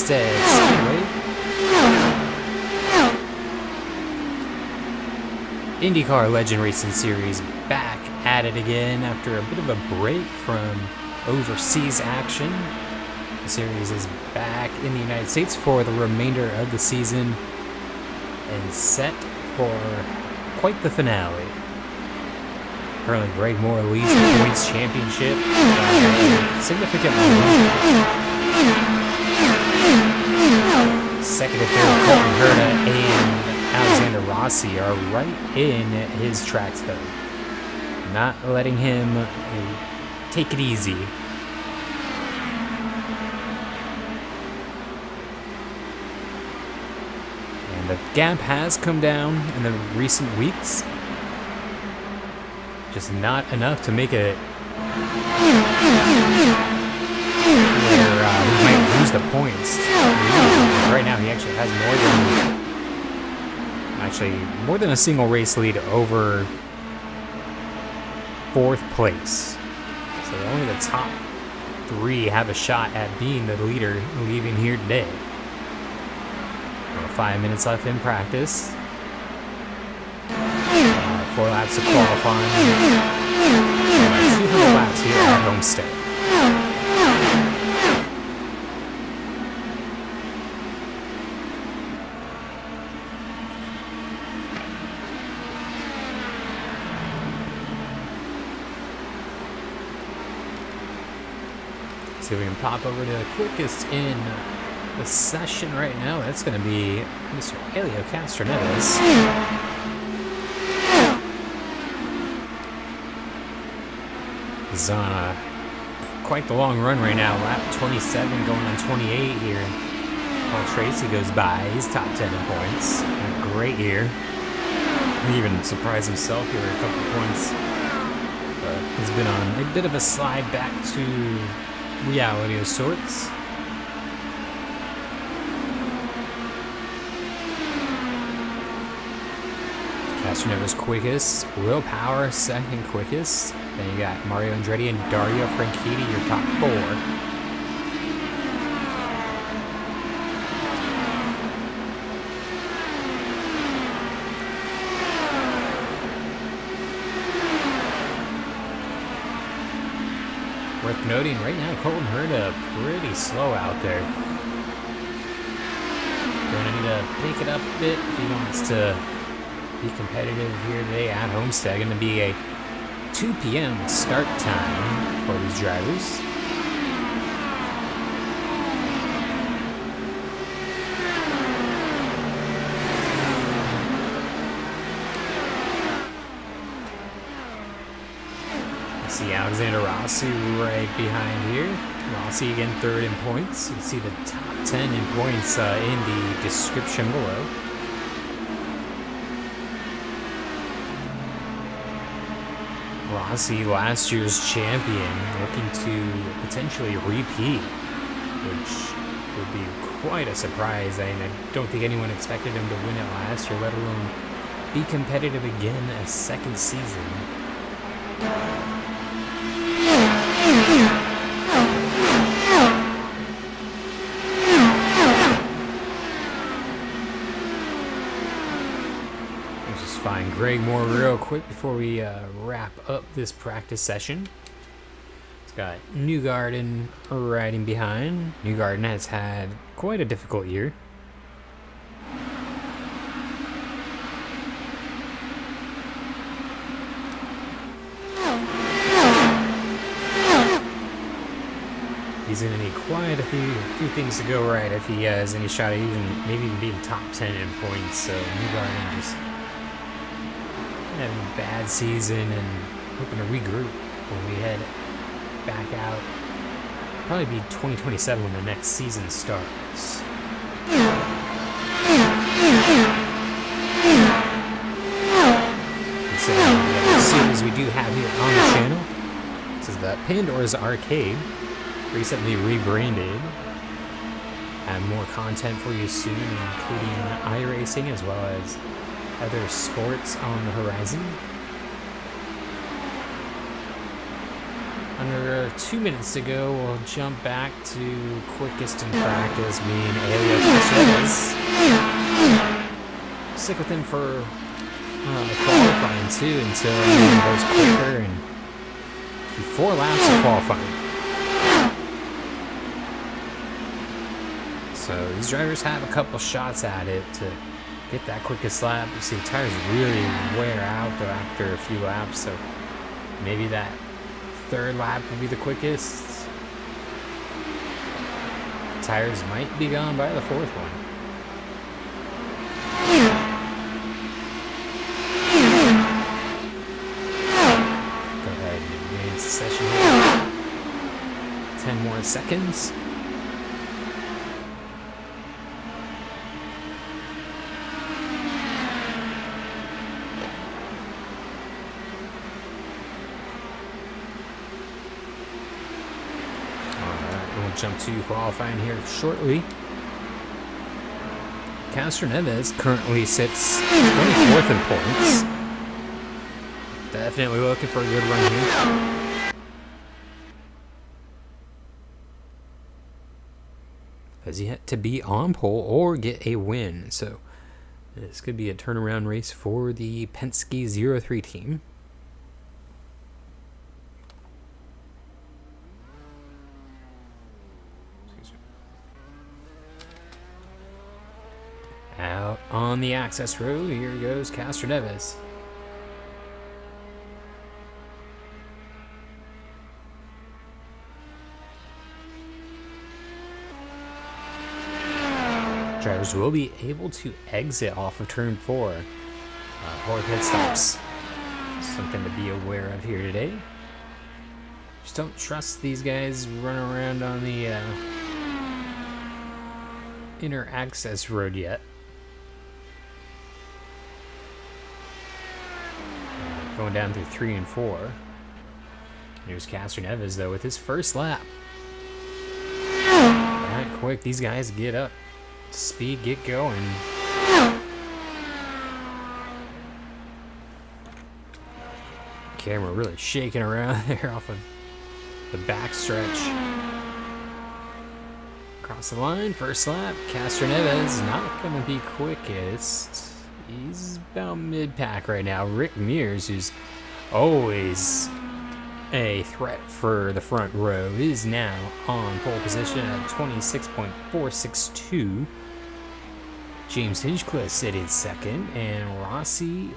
Homestead Speedway. Indycar Legend Racing Series back at it again after a bit of a break from overseas action. The series is back in the United States for the remainder of the season and set for quite the finale. Currently, Greg Moore leads the points championship significantly. Second and third, Colton Herta and Rossi are right in his tracks, though. Not letting him take it easy. And the gap has come down in the recent weeks. Just not enough to make it where he might lose the points. Right now, he actually has more than a single race lead over fourth place. So only the top three have a shot at being the leader leaving here today. 5 minutes left in practice. 4 laps of qualifying. 200 laps here at Homestead. So we can pop over to the quickest in the session right now. That's going to be Mr. Helio Castroneves. He's on quite the long run right now. Lap 27 going on 28 here. Paul Tracy goes by. He's top 10 in points. A great year. He even surprised himself here a couple points. But he's been on a bit of a slide back to reality of sorts. Castroneves quickest, Will Power second quickest. Then you got Mario Andretti and Dario Franchitti, your top 4. Worth noting right now, Colton Herta pretty slow out there. Going to need to pick it up a bit if he wants to be competitive here today at Homestead. Going to be a 2 p.m. start time for these drivers. See Alexander Rossi right behind here. Rossi again third in points. You see the top 10 in points in the description below. Rossi, last year's champion, looking to potentially repeat, which would be quite a surprise. I don't think anyone expected him to win it last year, let alone be competitive again a second season. Let's just find Greg Moore real quick before we wrap up this practice session. It's got Newgarden riding behind. Newgarden has had quite a difficult year. He's going to need quite a few things to go right if he has any shot at maybe even being top 10 in points. So Newgarden just having a bad season and hoping to regroup when we head back out. Probably be 2027 when the next season starts. So the series we do have here on the channel. This is the Pandora's Arcade. Recently rebranded. Have more content for you soon, including iRacing as well as other sports on the horizon. Under 2 minutes to go, we'll jump back to quickest in practice, being Dario Franchitti. Stick with him for qualifying too until he goes quicker, and 4 laps of qualifying. So these drivers have a couple shots at it to get that quickest lap. You see the tires really wear out though after a few laps, so maybe that 3rd lap will be the quickest. Tires might be gone by the 4th one. Go ahead and advance the session here. 10 more seconds. Jump to qualifying here shortly. Castroneves currently sits 24th in points. Definitely looking for a good run here. Has yet to be on pole or get a win, so this could be a turnaround race for the Penske 03 team. Out on the access road, here goes Castroneves. Drivers will be able to exit off of turn 4 for pit stops. Something to be aware of here today. Just don't trust these guys running around on the inner access road yet. Going down through 3 and 4. Here's Castroneves though with his first lap. Right quick, these guys get up to speed, get going. Camera really shaking around there off of the back stretch. Across the line, first lap. Castroneves not going to be quickest. He's about mid-pack right now. Rick Mears, who's always a threat for the front row, is now on pole position at 26.462. James Hinchcliffe sitting second, and Rossi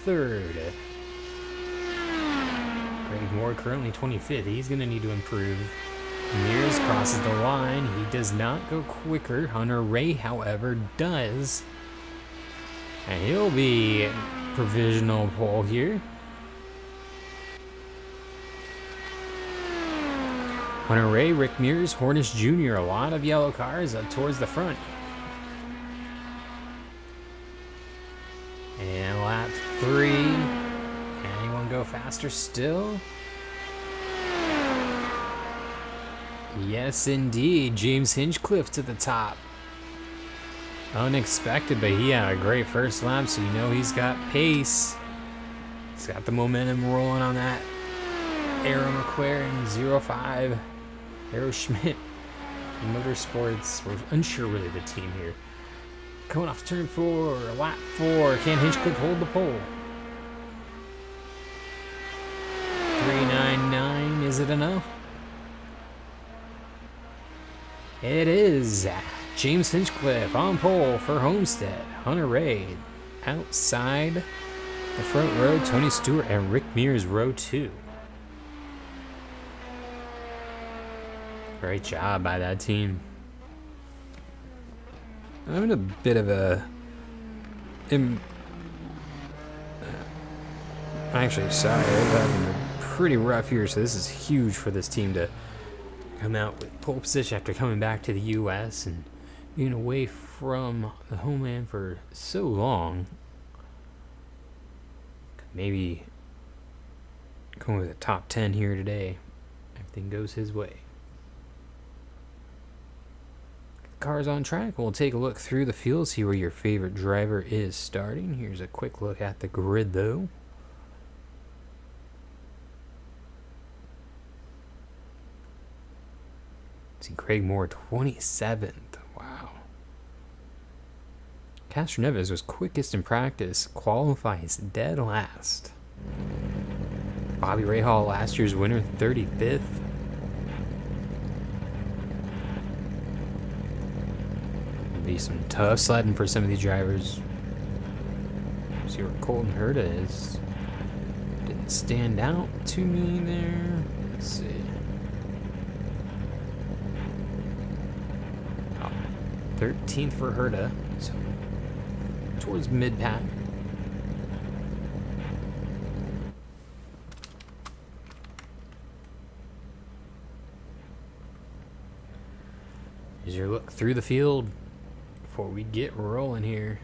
third. Greg Moore currently 25th. He's going to need to improve. Mears crosses the line. He does not go quicker. Hunter Ray, however, does. And he'll be provisional pole here. Hunter Ray, Rick Mears, Hornish Jr. A lot of yellow cars up towards the front. And lap 3. Anyone go faster still? Yes, indeed. James Hinchcliffe to the top. Unexpected, but he had a great first lap, so you know he's got pace. He's got the momentum rolling on that Arrow McLaren 05 Arrow Schmidt Motorsports. We're unsure really the team here. Coming off turn 4, lap 4. Can Hinchcliffe hold the pole? 399, is it enough? It is. James Hinchcliffe on pole for Homestead. Hunter Ray outside the front row. Tony Stewart and Rick Mears row 2. Great job by that team. I'm in a bit of a... Actually, sorry, I'm having a pretty rough year, so this is huge for this team to come out with pole position after coming back to the U.S. and being away from the homeland for so long. Maybe going with a top 10 here today. Everything goes his way. Cars on track. We'll take a look through the field, see where your favorite driver is starting. Here's a quick look at the grid, though. See, Greg Moore, 27th. Wow. Castroneves was quickest in practice, qualifies dead last. Bobby Rahal, last year's winner, 35th. It'll be some tough sledding for some of these drivers. See where Colton Herta is. Didn't stand out to me there. Let's see. 13th for Herta, so towards mid-pack. Here's your look through the field before we get rolling here.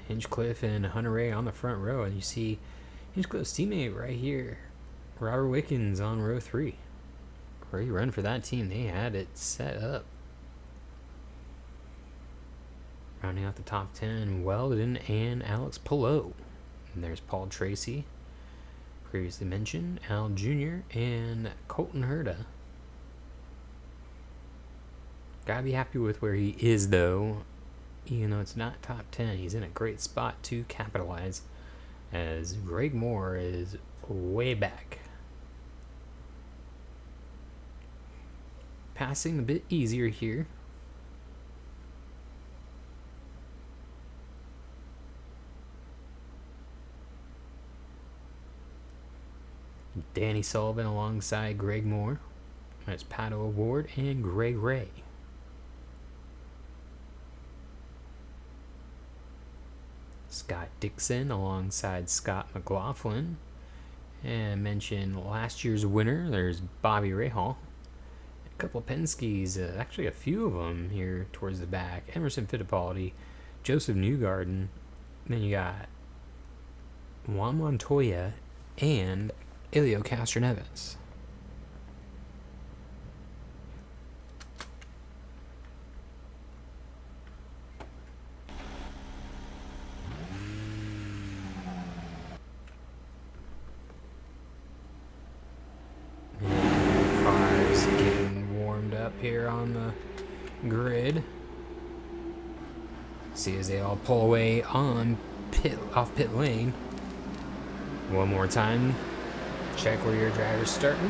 Hinchcliffe and Hunter Ray on the front row, and you see Hinchcliffe's teammate right here, Robert Wickens on row 3. Great run for that team. They had it set up. Rounding out the top 10, Weldon and Alex Pillow. And there's Paul Tracy, previously mentioned, Al Jr., and Colton Herta. Gotta be happy with where he is, though. Even though it's not top 10, he's in a great spot to capitalize, as Greg Moore is way back. Passing a bit easier here. Danny Sullivan alongside Greg Moore. There's Pato Award and Greg Ray. Scott Dixon alongside Scott McLaughlin. And mention last year's winner, there's Bobby Rahal. A couple of Penske's, actually a few of them here towards the back. Emerson Fittipaldi, Joseph Newgarden. Then you got Juan Montoya and Elio Castroneves. Cars getting warmed up here on the grid. See as they all pull away on off pit lane. One more time. Check where your driver's starting.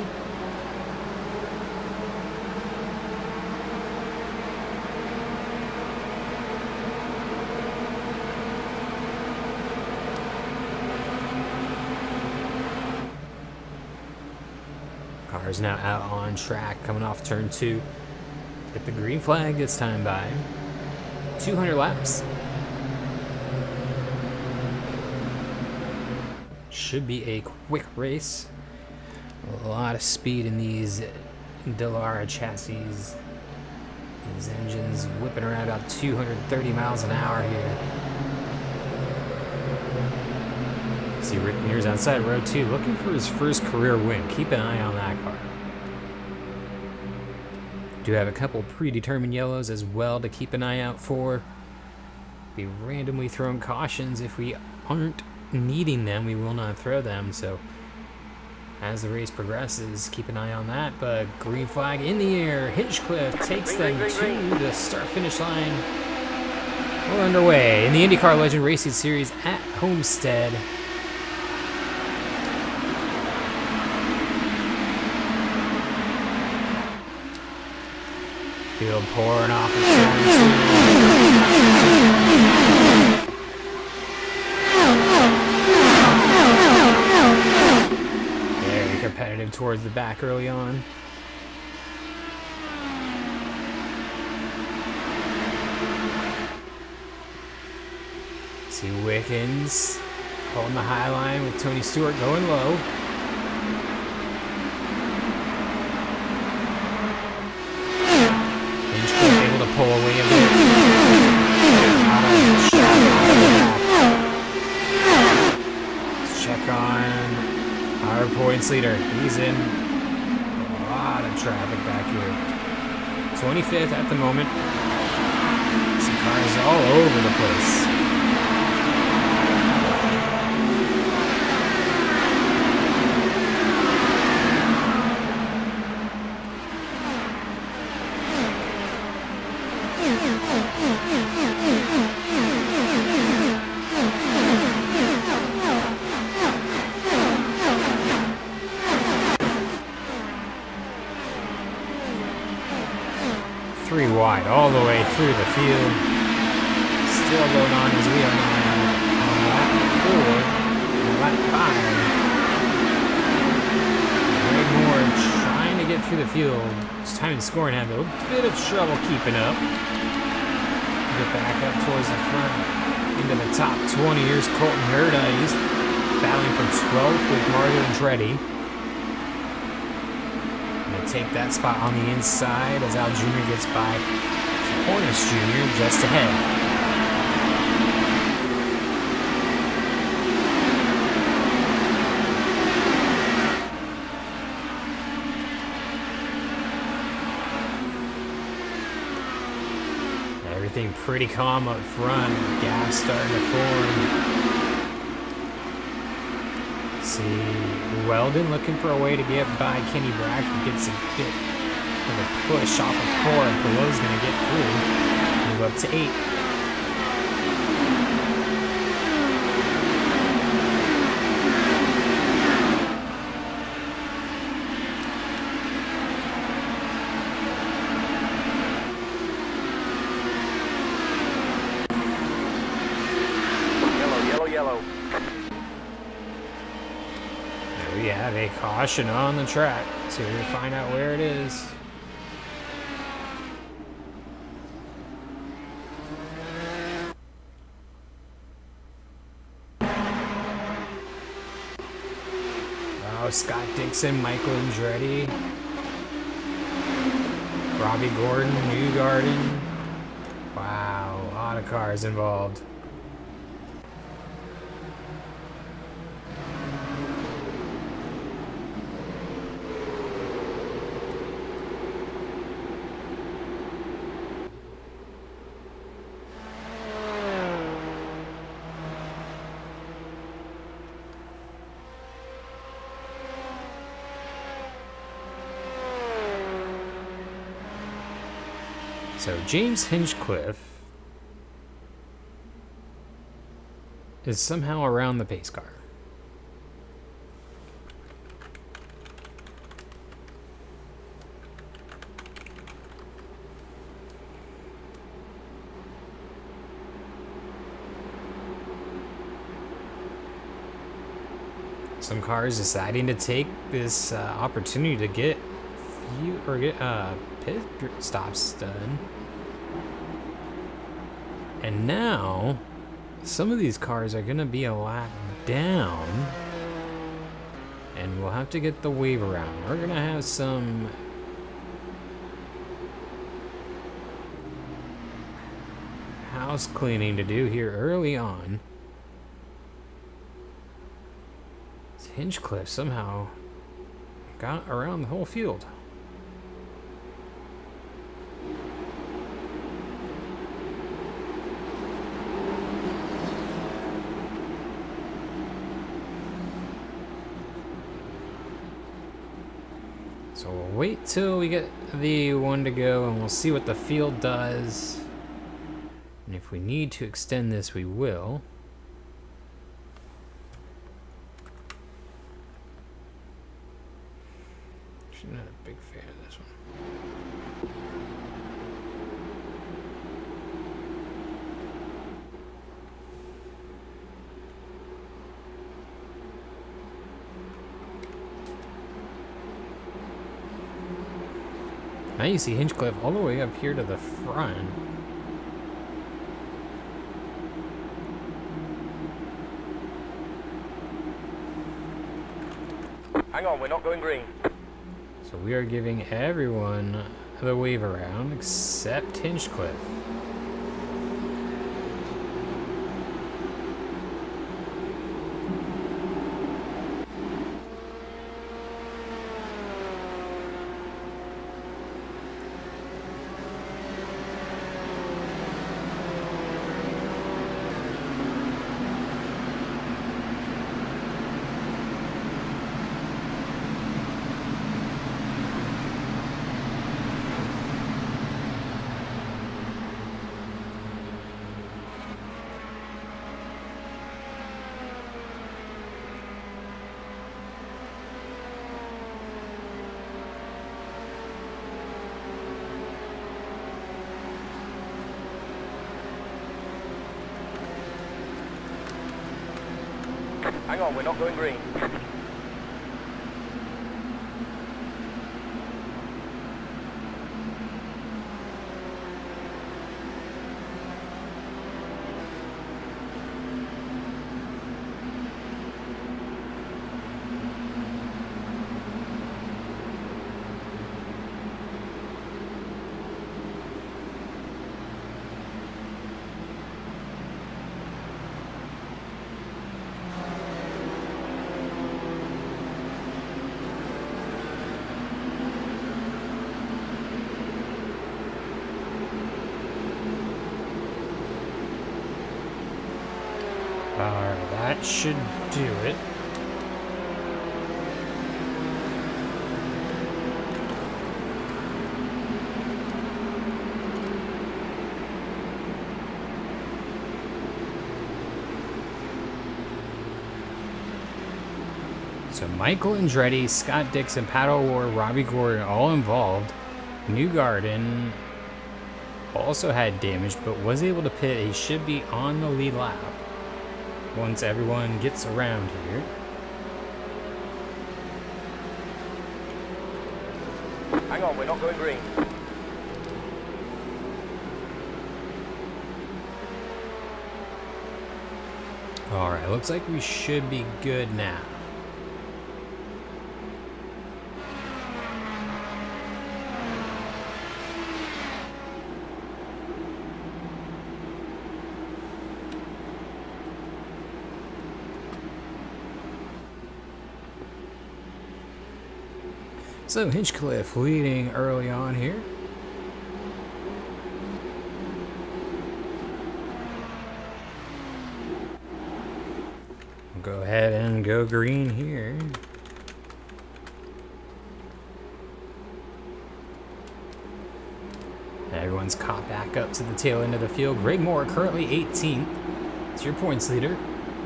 Car's now out on track, coming off turn 2. Get the green flag this time by 200 laps. Should be a quick race. A lot of speed in these Dallara chassis. These engines whipping around about 230 miles an hour here. See Rick Mears outside row 2 looking for his first career win. Keep an eye on that car. Do have a couple predetermined yellows as well to keep an eye out for. Be randomly throwing cautions. If we aren't needing them, we will not throw them. So as the race progresses, keep an eye on that. But green flag in the air. Hinchcliffe takes them to the start-finish line. We're underway in the IndyCar Legend Racing Series at Homestead. Field pouring off of turn 2. Very competitive towards the back early on. See Wickens holding the high line with Tony Stewart going low. Able to pull away a bit. Let's check on our points leader. He's in a lot of traffic back here. 25th at the moment. Some cars all over the place. Three wide all the way through the field. Still going on as we are now on lap 4 and lap 5. Way more trying to get through the field. It's time to score and have a bit of trouble keeping up. Get back up towards the front. Into the top 20. Here's Colton Herta. He's battling for 12th with Mario Andretti. Take that spot on the inside as Al Jr. gets by Hornish Jr. just ahead. Everything pretty calm up front. Gaps starting to form. See Weldon looking for a way to get by Kenny Brack, who gets a bit of a push off of 4, and Below's going to get through. Move up to 8. Yellow. We have a caution on the track, so we'll find out where it is. Oh, Scott Dixon, Michael Andretti, Robbie Gordon, Newgarden. Wow, a lot of cars involved. So James Hinchcliffe is somehow around the pace car. Some cars deciding to take this opportunity to get pit stops done. And now some of these cars are gonna be a lap down, and we'll have to get the wave around. We're gonna have some house cleaning to do here early on. Hinchcliffe somehow got around the whole field. So we'll wait till we get the one to go and we'll see what the field does. And if we need to extend this, we will. Actually, not a big fan of this one. Now you see Hinchcliffe all the way up here to the front. Hang on, we're not going green. So we are giving everyone the wave around except Hinchcliffe. Hang on, we're not going green. Alright, that should do it. So Michael Andretti, Scott Dixon, Pat O'Rourke, Robbie Gordon all involved. Newgarden also had damage, but was able to pit. He should be on the lead lap once everyone gets around here. Hang on, we're not going green. Alright, looks like we should be good now. So Hinchcliffe leading early on here. We'll go ahead and go green here. Everyone's caught back up to the tail end of the field. Greg Moore currently 18th. It's your points leader.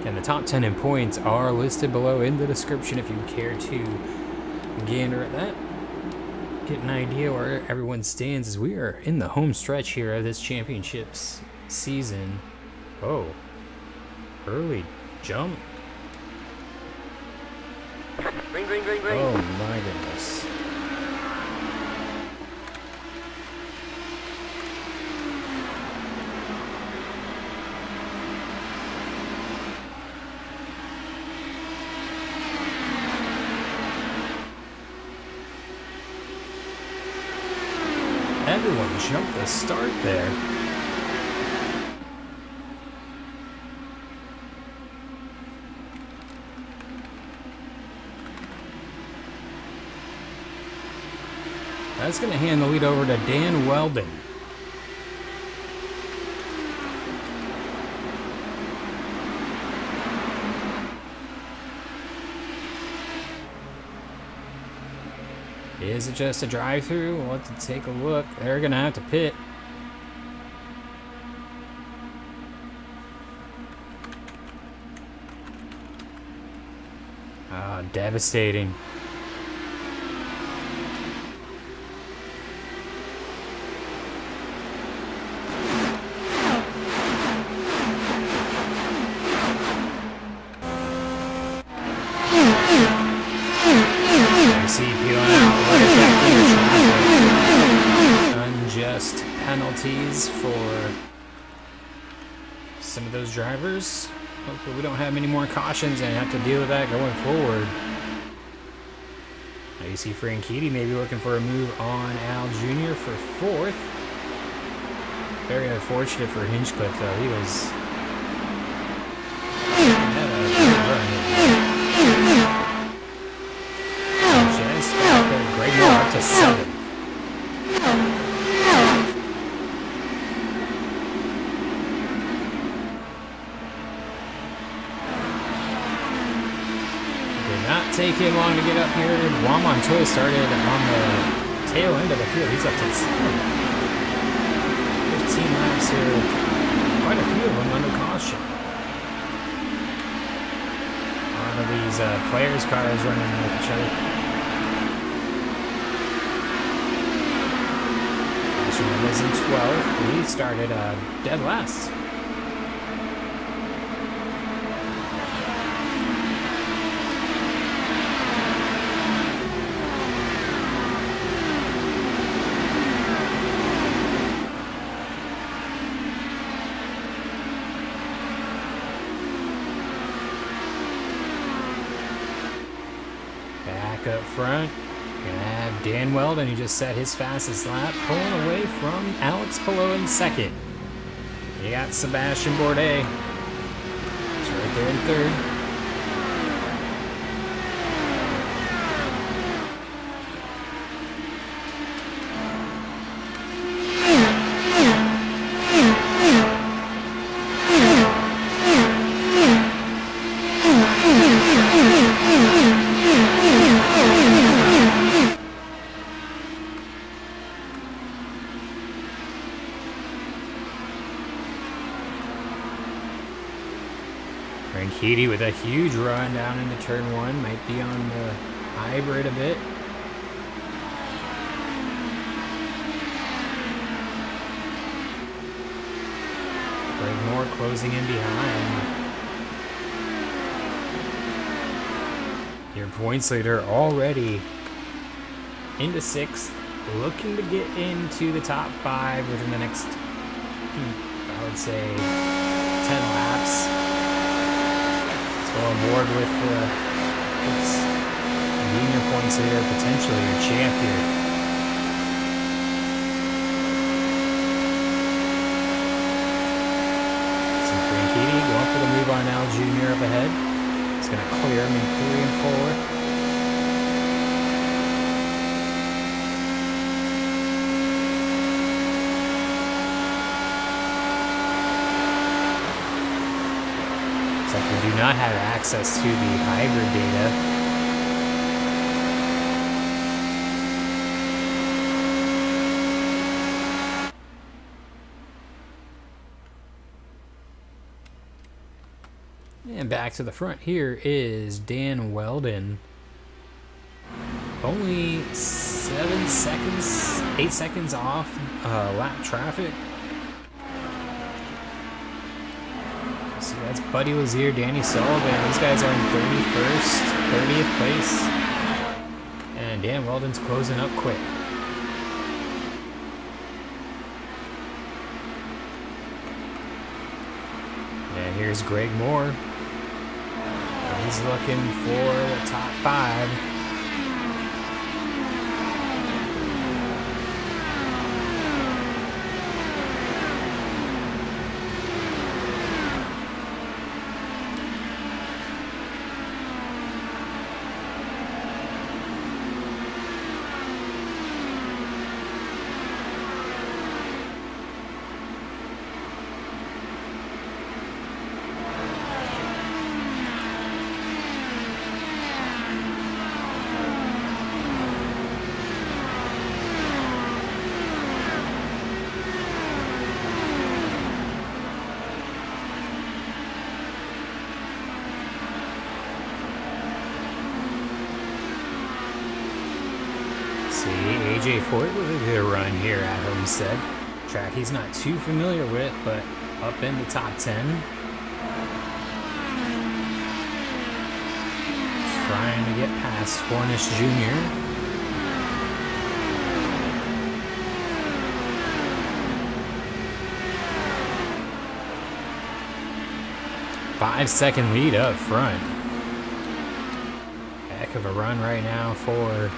And the top 10 in points are listed below in the description if you care to gander at that. Get an idea where everyone stands as we are in the home stretch here of this championships season. Oh, early jump. Green, green, green, green. Oh my goodness. Everyone jumped the start there. That's going to hand the lead over to Dan Weldon. Is it just a drive-through? We'll have to take a look. They're going to have to pit. Ah, devastating. Unjust penalties for some of those drivers. Hopefully we don't have any more cautions and have to deal with that going forward. Now you see Franchitti maybe looking for a move on Al Jr. for fourth. Very unfortunate for Hinchcliffe though. He was had a good run here. Just back there. Greg Moore up to 7th. Take him long to get up here. Juan Montoya started on the tail end of the field. He's up to 7. 15 laps here. Quite a few of them under caution. A lot of these players' cars running with each other. Ashton was in 12th. He started dead last. back up front. Gonna have Dan Weldon, who just set his fastest lap, pulling away from Alex Palou in second. You got Sebastian Bourdais. He's right there in third. Franchitti with a huge run down into turn one. Might be on the hybrid a bit. Greg Moore closing in behind. Your points leader already into sixth. Looking to get into the top five within the next, I would say, 10 laps. On board with being your points leader, potentially your champion. So Franchitti going for the move on now, Junior up ahead. He's going to clear him in 3 and 4. We do not have access to the hybrid data. And back to the front here is Dan Weldon. Only 8 seconds off lap traffic. So that's Buddy Lazier, Danny Sullivan. These guys are in 30th place. And Dan Weldon's closing up quick. And here's Greg Moore. He's looking for the top 5. 4 with a good run here at Homestead. Track he's not too familiar with, but up in the top 10. Trying to get past Hornish Jr. Five-second lead up front. Heck of a run right now for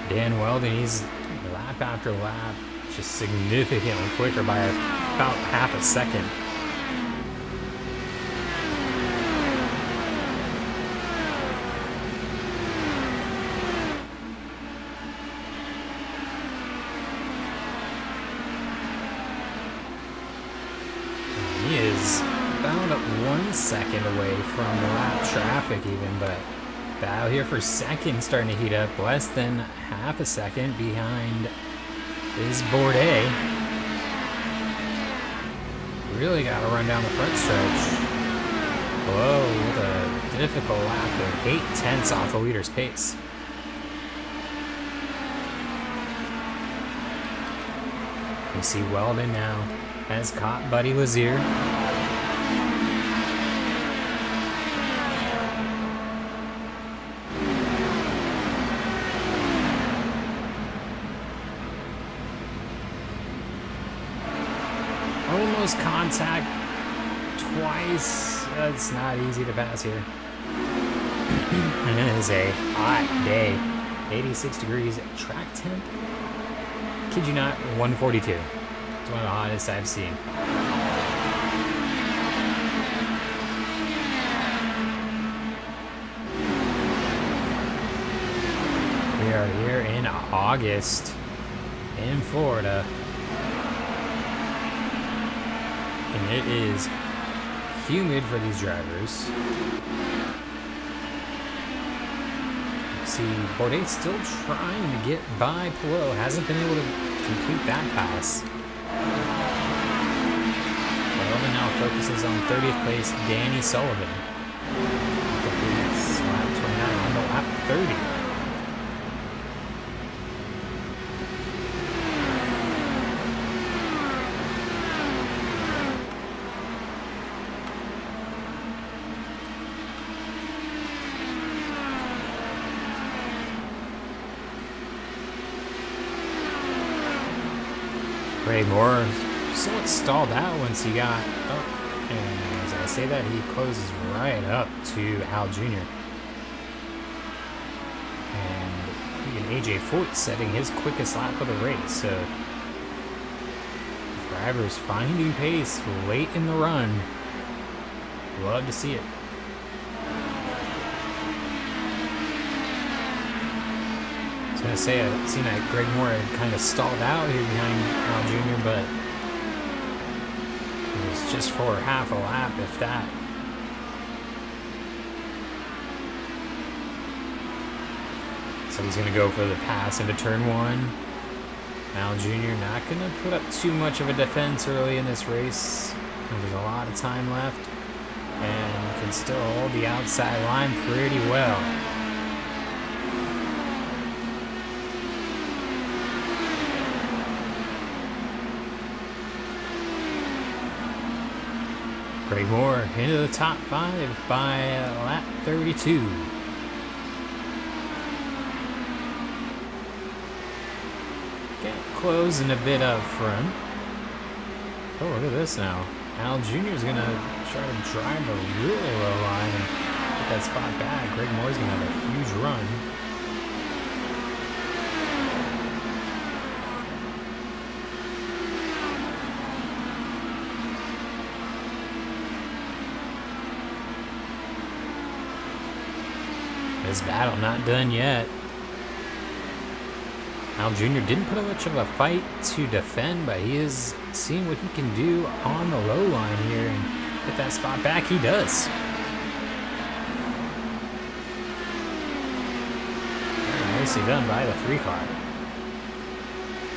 Dan Weldon. He's lap after lap, just significantly quicker by about half a second. He is about 1 second away from lap traffic even, but battle here for second starting to heat up. Less than half a second behind is Bourdais. Really got to run down the front stretch. Whoa, with a difficult lap of 8/10 off the leader's pace. You see Weldon now has caught Buddy Lazier. Almost contact twice. That's not easy to pass here. And it is a hot day. 86 degrees track temp. Kid you not, 142. It's one of the hottest I've seen. We are here in August in Florida. And it is humid for these drivers. See, Bourdais still trying to get by Pelot. Hasn't been able to complete that pass. Pelot now focuses on 30th place Danny Sullivan. Completes lap 29 on the lap 30. Ray Moore somewhat stalled out once he got up, and as I say that, he closes right up to Al Jr. And even AJ Foyt setting his quickest lap of the race, so drivers finding pace late in the run. Love to see it. I was going to say, it seemed like Greg Moore had kind of stalled out here behind Al Jr., but it was just for half a lap, if that. So he's going to go for the pass into turn one. Al Jr. not going to put up too much of a defense early in this race. There's a lot of time left, and can still hold the outside line pretty well. Greg Moore into the top 5 by lap 32. Get closing a bit up front. Oh, look at this now. Al Jr. is going to try to drive a really low line and get that spot back. Greg Moore's going to have a huge run. This battle not done yet. Al Jr. didn't put up much of a fight to defend, but he is seeing what he can do on the low line here and get that spot back. He does. Very nicely done by the 3 car.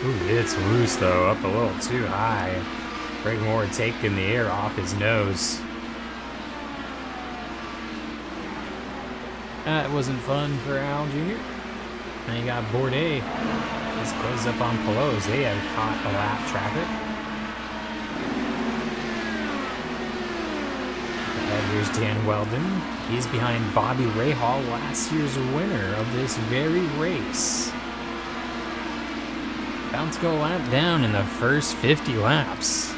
Ooh, it's loose though, up a little too high. Greg Moore taking the air off his nose. That wasn't fun for Al Jr. And you got Bourdais. He's closed up on Pelot. They have caught a lap traffic. And here's Dan Weldon. He's behind Bobby Rahal, last year's winner of this very race. About to go a lap down in the first 50 laps.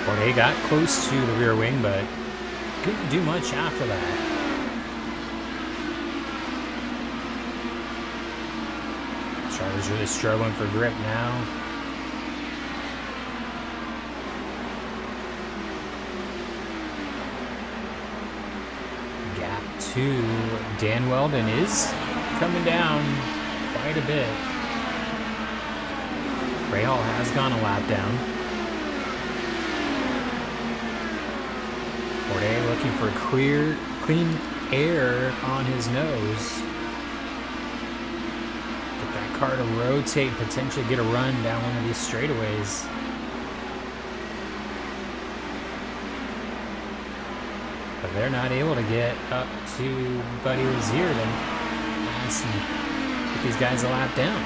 Bourdais got close to the rear wing, but couldn't do much after that. Charlie's really struggling for grip now. Gap to Dan Weldon is coming down quite a bit. Rahal has gone a lap down. Bourdais looking for clean air on his nose. Get that car to rotate, potentially get a run down one of these straightaways. But they're not able to get up to Buddy Lazier to pass and get these guys a lap down.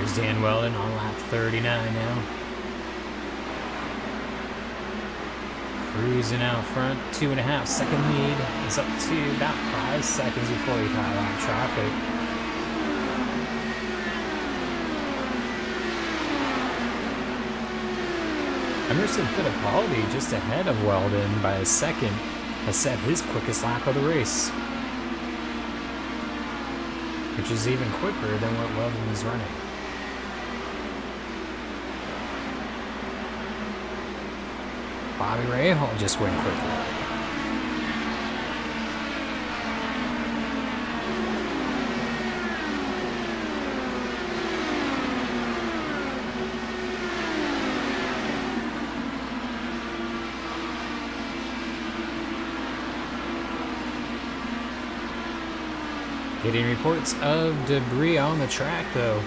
There's Dan Weldon on lap 39 now. Cruising out front, 2.5 second lead. He's up to about 5 seconds before he caught out traffic. Emerson Fittipaldi just ahead of Weldon by a second has set his quickest lap of the race, which is even quicker than what Weldon is running. Bobby Rahal just went quicker. Getting reports of debris on the track, though.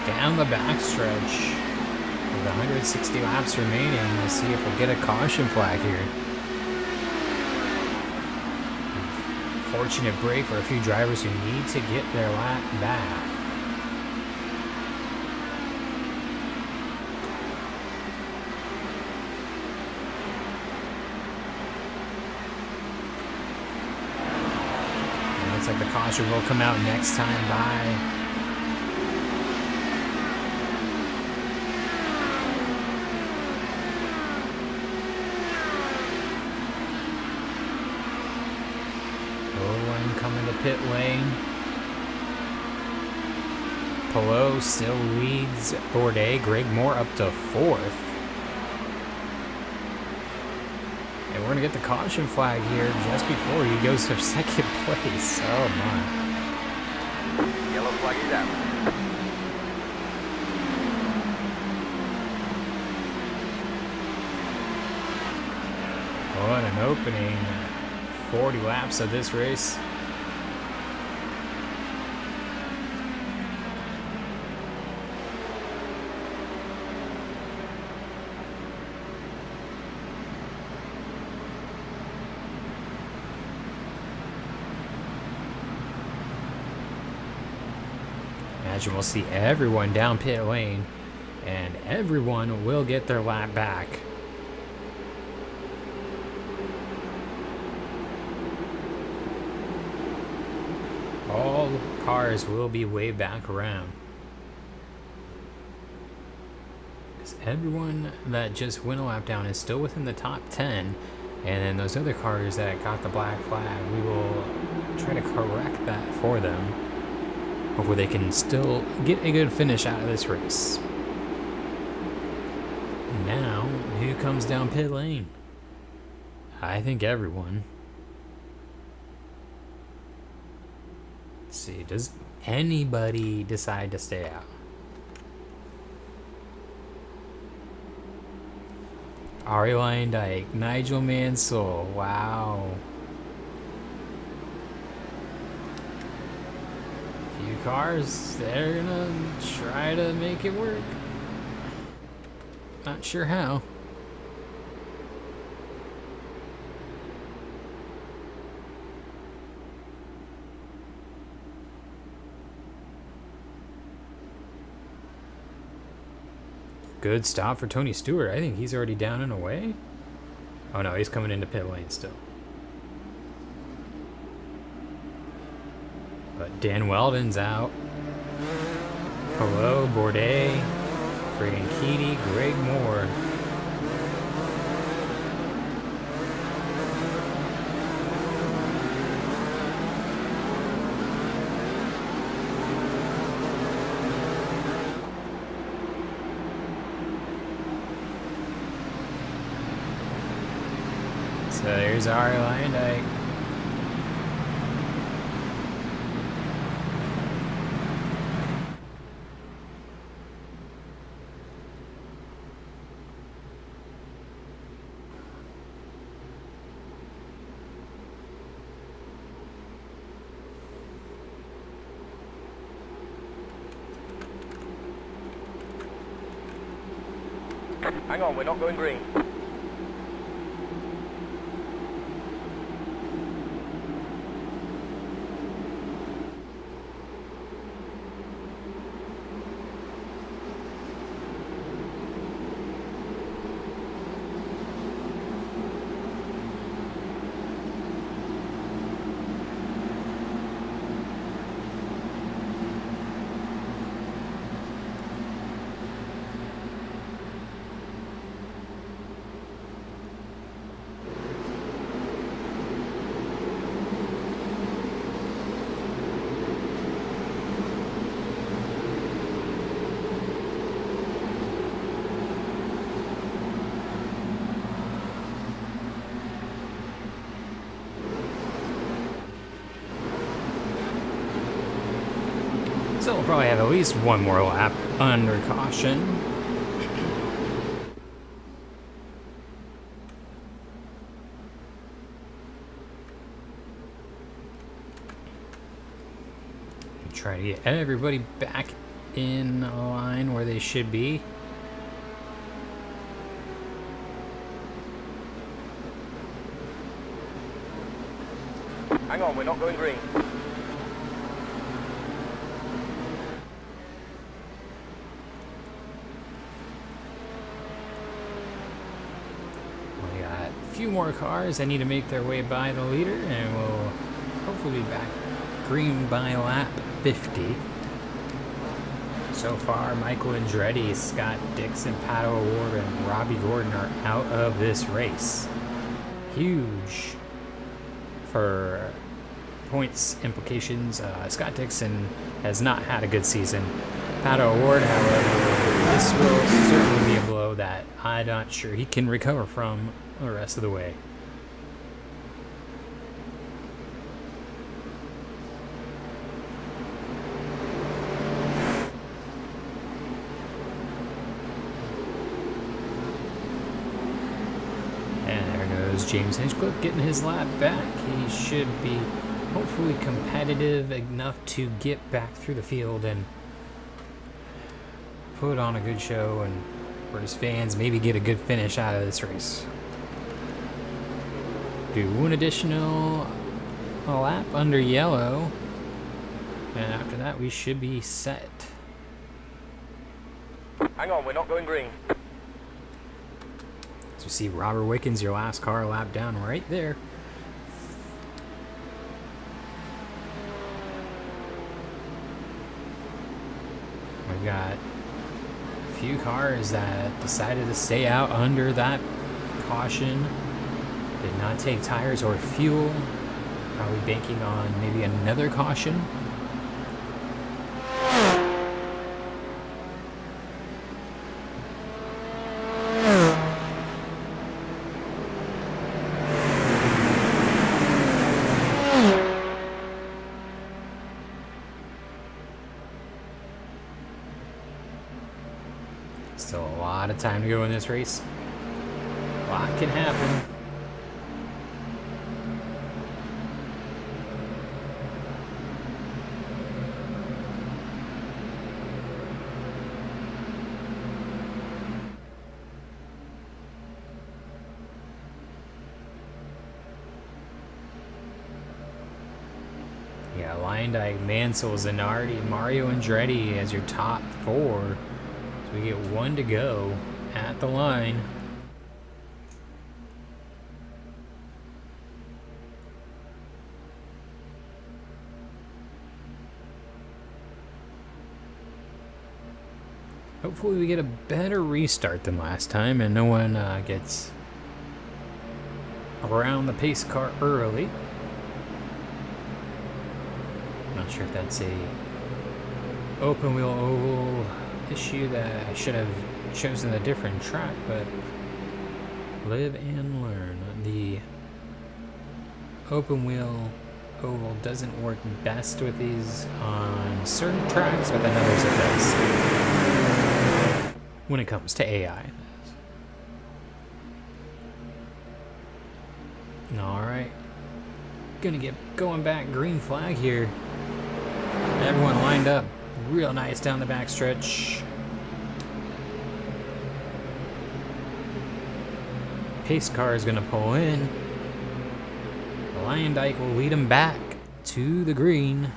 Down the backstretch with 160 laps remaining. We'll see if we'll get a caution flag here. Fortunate break for a few drivers who need to get their lap back. Looks like the caution will come out next time by. Owen coming to pit lane. Pelot still leads Bourdais. Greg Moore up to 4th. And we're going to get the caution flag here just before he goes to 2nd place. Oh my. Yellow flag is out. What an opening. 40 laps of this race. Imagine we'll see everyone down pit lane, and everyone will get their lap back. All cars will be waved back around. Because everyone that just went a lap down is still within the top 10. And then those other cars that got the black flag, we will try to correct that for them before they can still get a good finish out of this race. Now, who comes down pit lane? I think everyone. Let's see, does anybody decide to stay out? Ari Dyke, Nigel Mansell, wow. Few cars, they're gonna try to make it work. Not sure how. Good stop for Tony Stewart. I think he's already down and away. Oh no, he's coming into pit lane still. But Dan Weldon's out. Hello, Bourdais, Franchitti, Greg Moore. So there's Ari Dyke. Hang on, we're not going green. So we'll probably have at least one more lap under caution. Try to get everybody back in line where they should be. Hang on, we're not going green. We got a few more cars that need to make their way by the leader, and we'll hopefully be back green by lap 50. So far, Michael Andretti, Scott Dixon, Pato O'Ward, and Robbie Gordon are out of this race. Huge for points implications. Scott Dixon has not had a good season. Pato O'Ward, however, this will certainly be a blow that I'm not sure he can recover from the rest of the way. James Hinchcliffe getting his lap back. He should be hopefully competitive enough to get back through the field and put on a good show, and for his fans maybe get a good finish out of this race. Do one additional lap under yellow, and after that we should be set. Hang on, we're not going green. So you see Robert Wickens, your last car lap down right there. We've got a few cars that decided to stay out under that caution. Did not take tires or fuel. Probably banking on maybe another caution. Still a lot of time to go in this race. A lot can happen. Yeah, Lyndike, Mansell, Zanardi, Mario Andretti as your top four. We get one to go at the line. Hopefully we get a better restart than last time and no one gets around the pace car early. Not sure if that's a open wheel oval issue that I should have chosen a different track, but live and learn. The open wheel oval doesn't work best with these on certain tracks, but then others it does when it comes to AI. Alright, gonna get going back green flag here. Everyone lined up real nice down the backstretch. Pace car is going to pull in. Lyndike will lead him back to the green.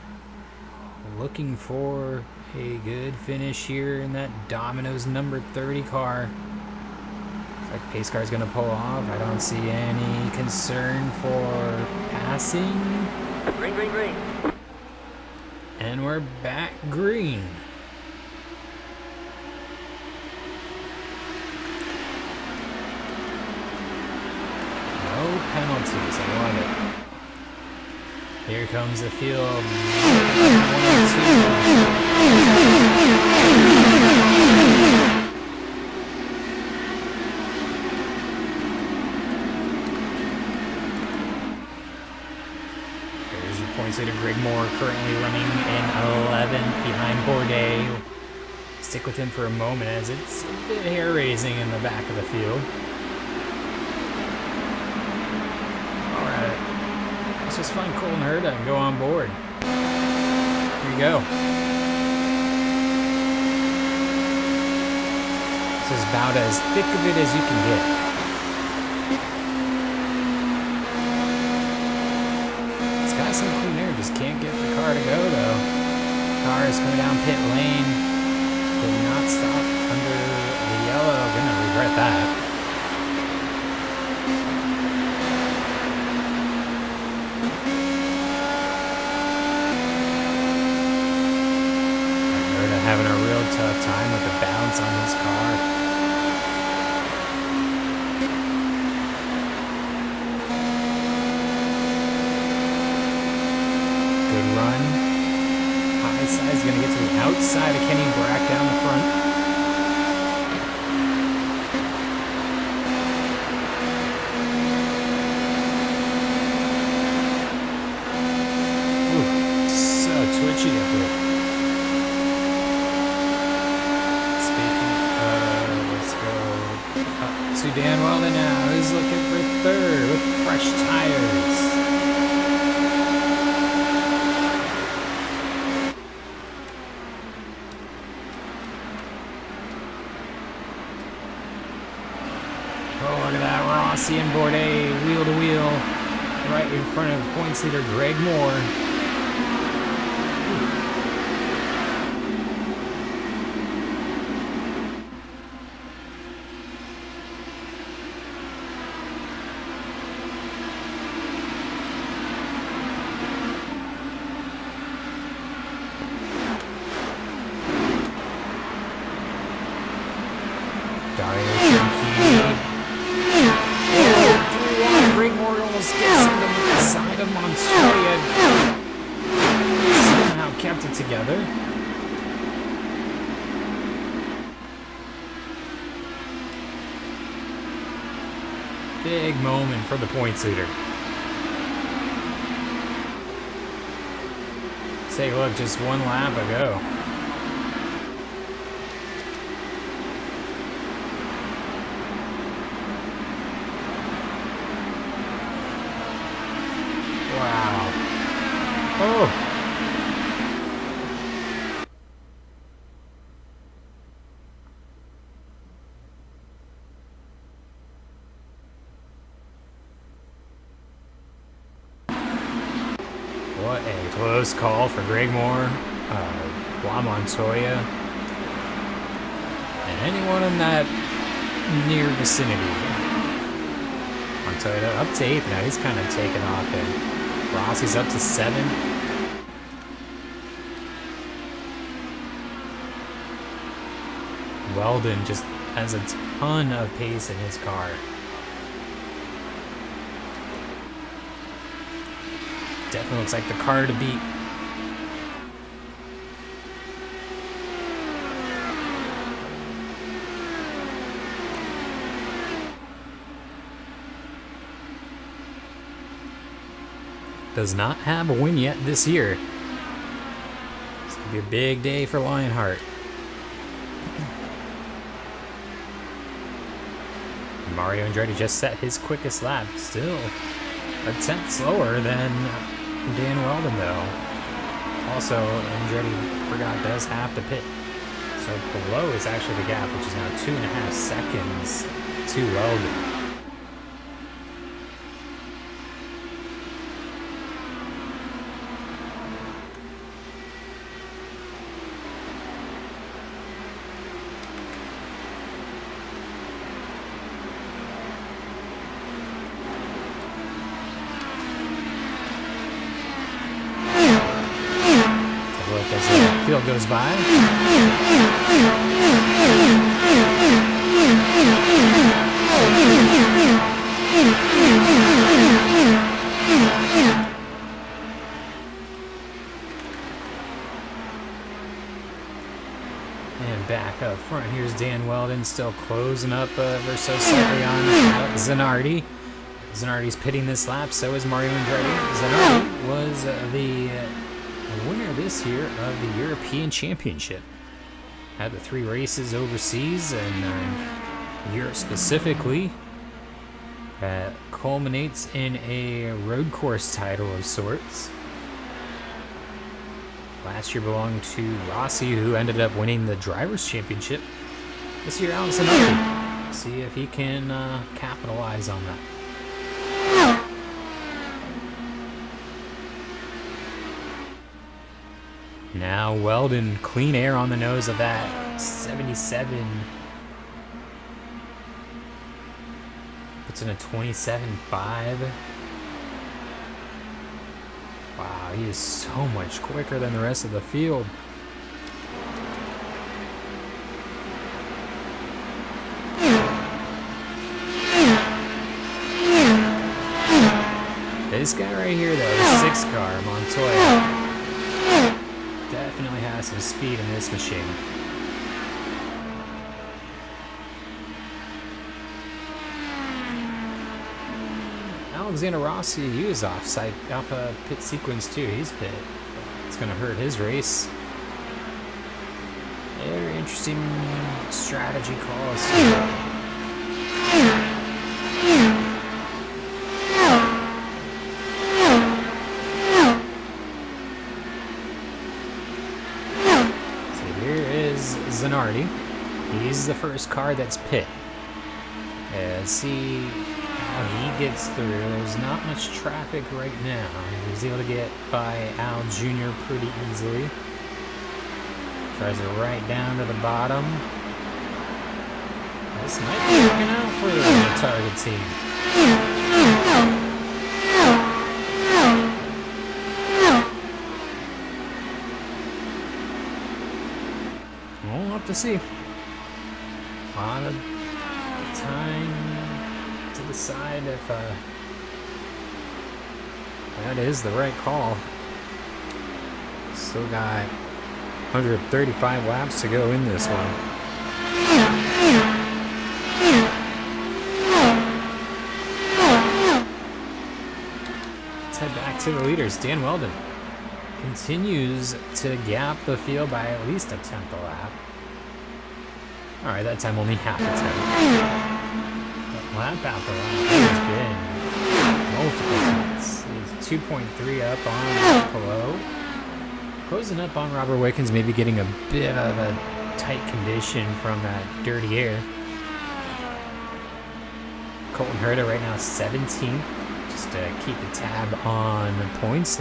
Looking for a good finish here in that Domino's number 30 car. Looks like pace car is going to pull off. I don't see any concern for passing. Green, green, green. And we're back green. No penalties, I love it. Here comes the field. 1 2. Points leader Greg Moore currently running in 11th behind behind Bourdais. Stick with him for a moment as it's a bit hair-raising in the back of the field. Alright, let's just find Colton Herta and go on board. Here you go. This is about as thick of it as you can get. It's got some clean air, just can't get the car to go though. Car is coming down pit lane. Did not stop under the yellow. Gonna regret that. Herta having a real tough time with the balance on his car. Good run. High side's gonna get to the outside of Kenny Brack down the front. Ooh, so twitchy up here. Speaking of, let's go up to Dan Weldon now. He's looking for third with fresh tires. Oh, look at that. Rossi and Bourdais, wheel to wheel, right in front of points leader Greg Moore. Dario Franchitti. Greg Moore almost gets into the side of Montoya. Somehow kept it together. Big moment for the points leader. Take a look, just one lap ago. Wow. Oh. What a close call for Greg Moore, Juan Montoya, and anyone in that near vicinity. Montoya up to 8th now, he's kind of taken off, and Rossi's up to 7th. Weldon just has a ton of pace in his car. Definitely looks like the car to beat. Does not have a win yet this year. It's going to be a big day for Lionheart. Mario Andretti just set his quickest lap. Still a tenth slower than Dan Weldon, though. Also, Andretti, forgot, does have to pit. So below is actually the gap, which is now 2.5 seconds to Weldon. As the field goes by. And back up front, here's Dan Weldon still closing up ever so slightly on Zanardi. Zanardi's pitting this lap, so is Mario Andretti. Zanardi was the winner this year of the European Championship. Had the 3 races overseas and Europe specifically. That culminates in a road course title of sorts. Last year belonged to Rossi, who ended up winning the Drivers' Championship. This year, Alex Zanardi. See if he can capitalize on that. Now Weldon, clean air on the nose of that 77. Puts in a 27.5. Wow, he is so much quicker than the rest of the field. This guy right here, though, the 6 car, Montoya, definitely has some speed in this machine. Alexander Rossi, he was off pit sequence too. He's pit. It's going to hurt his race. Very interesting strategy calls. So here is Zanardi. He's the first car that's pit. Let's see how he gets through. There's not much traffic right now. He was able to get by Al Jr. pretty easily. Tries it right down to the bottom. This might be working out for the target team. We'll have to see. A lot of time to decide if that is the right call. Still got 135 laps to go in this one. Let's head back to the leaders. Dan Weldon continues to gap the field by at least a tenth a lap. Alright, that time only half a tenth. But lap after lap, it's been multiple tenths. He's 2.3 up on Pelot. Closing up on Robert Wickens, maybe getting a bit of a tight condition from that dirty air. Colton Herta right now 17th, just to keep a tab on points.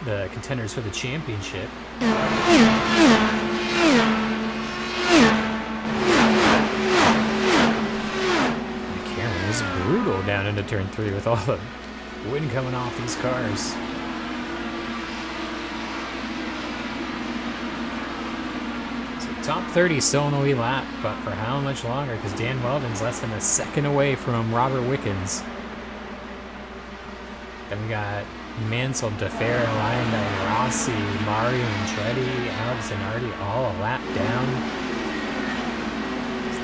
The contenders for the championship. The camera is brutal down into turn 3 with all the wind coming off these cars. So top 30 still in the lead lap, but for how much longer? Because Dan Weldon's less than a second away from Robert Wickens. Then we got Mansell, DeFerra, Lyon, Rossi, Mario Andretti, Alex Zanardi, all a lap down.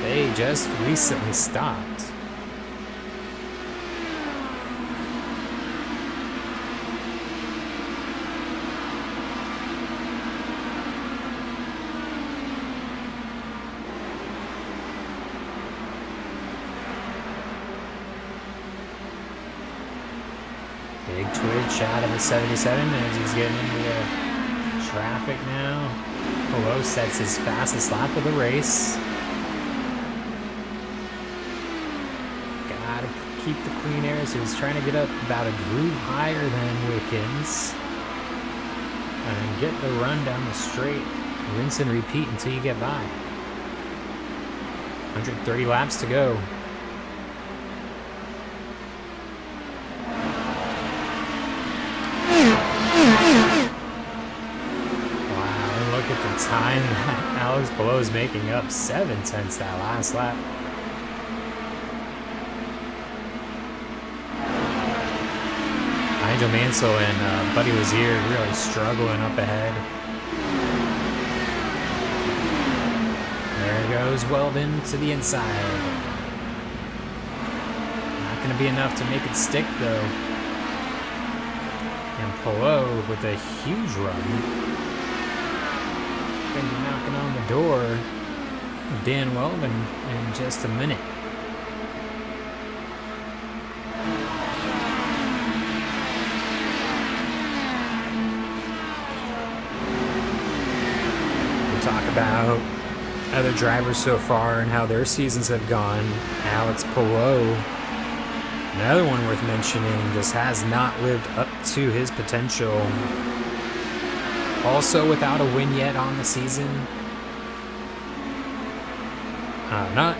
They just recently stopped. Big twitch out of the 77 as he's getting into the traffic now. Pelot sets his fastest lap of the race. Gotta keep the clean air, so he's trying to get up about a groove higher than Wickens. And get the run down the straight. Rinse and repeat until you get by. 130 laps to go. Time Alex Pelot is making up 7/10 that last lap. Nigel Mansell and Buddy Lazier really struggling up ahead. There goes Weldon to the inside. Not going to be enough to make it stick though. And Pelot with a huge run. Gonna be knocking on the door of Dan Weldon in just a minute. We'll talk about other drivers so far and how their seasons have gone. Alex Pelot, another one worth mentioning, just has not lived up to his potential. Also without a win yet on the season. Not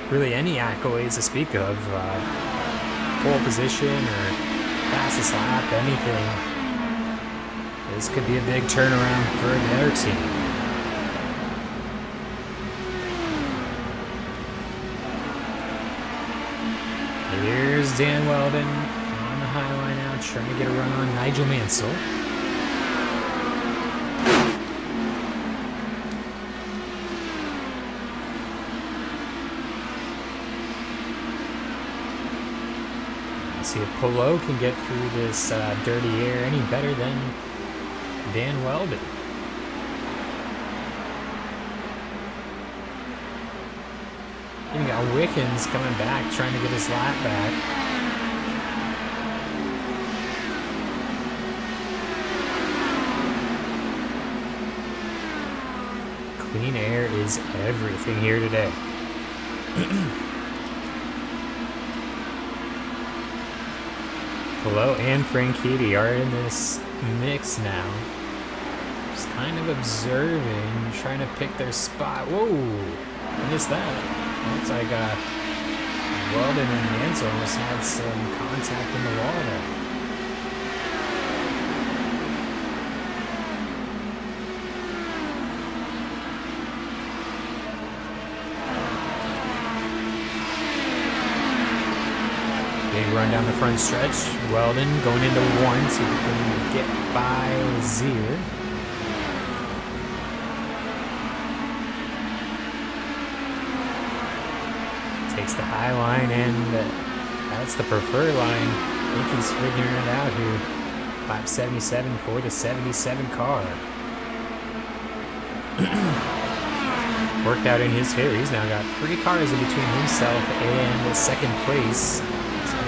really any accolades to speak of. Pole position or fastest lap, anything. This could be a big turnaround for their team. Here's Dan Weldon on the high line now, trying to get a run on Nigel Mansell. Let's see if Pelot can get through this dirty air any better than Dan Weldon. You got Wickens coming back, trying to get his lap back. Clean air is everything here today. Pelot and Franchitti are in this mix now. Just kind of observing, trying to pick their spot. Whoa, missed that. Looks like Weldon and Mansell almost had some contact in the wall there. Big run down the front stretch. Weldon going into one, see if he can get by Zier. Takes the high line, and that's the preferred line. I think he's figuring it out here. Lap 77 for the 77 car. Worked out in his favor. He's now got 3 cars in between himself and the second place. So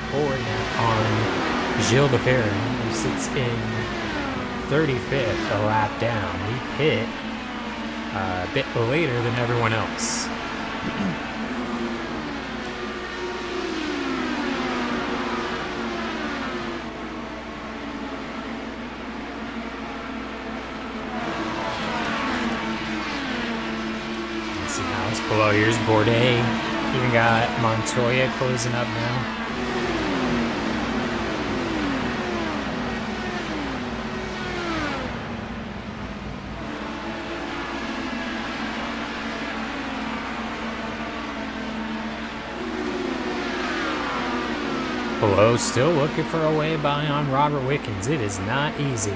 forward now on Gilles de Ferrin, who sits in 35th, a lap down. He hit a bit later than everyone else. Below, here's Bourdais. Even got Montoya closing up now. Below, still looking for a way by on Robert Wickens. It is not easy.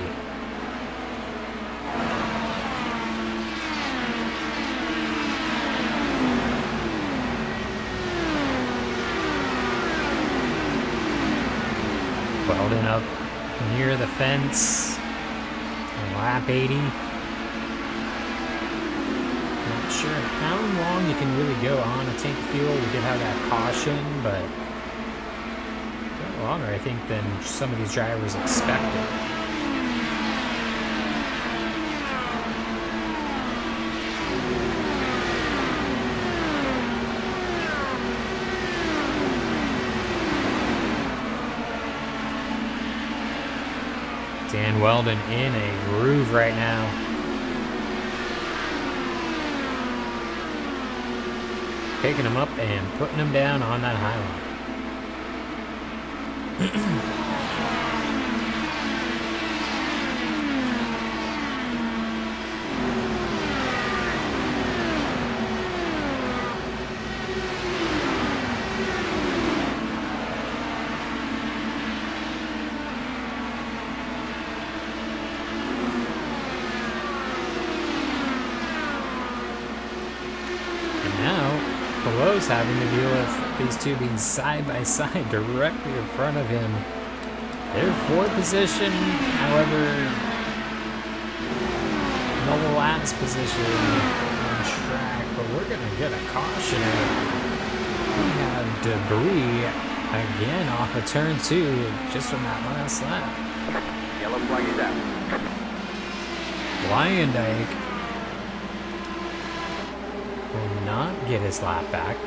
Weldon up near the fence on lap 80. Not sure how long you can really go on a tank of fuel. We did have that caution, but a bit longer, I think, than some of these drivers expected. Dan Weldon in a groove right now. Picking him up and putting him down on that high line. Pelot's having to deal with these two being side by side directly in front of him They're fourth position, however, the last position on track, but we're going to get a caution. We have debris again off of turn 2 just from that last lap. Yellow flag is out. Lyondike will not get his lap back.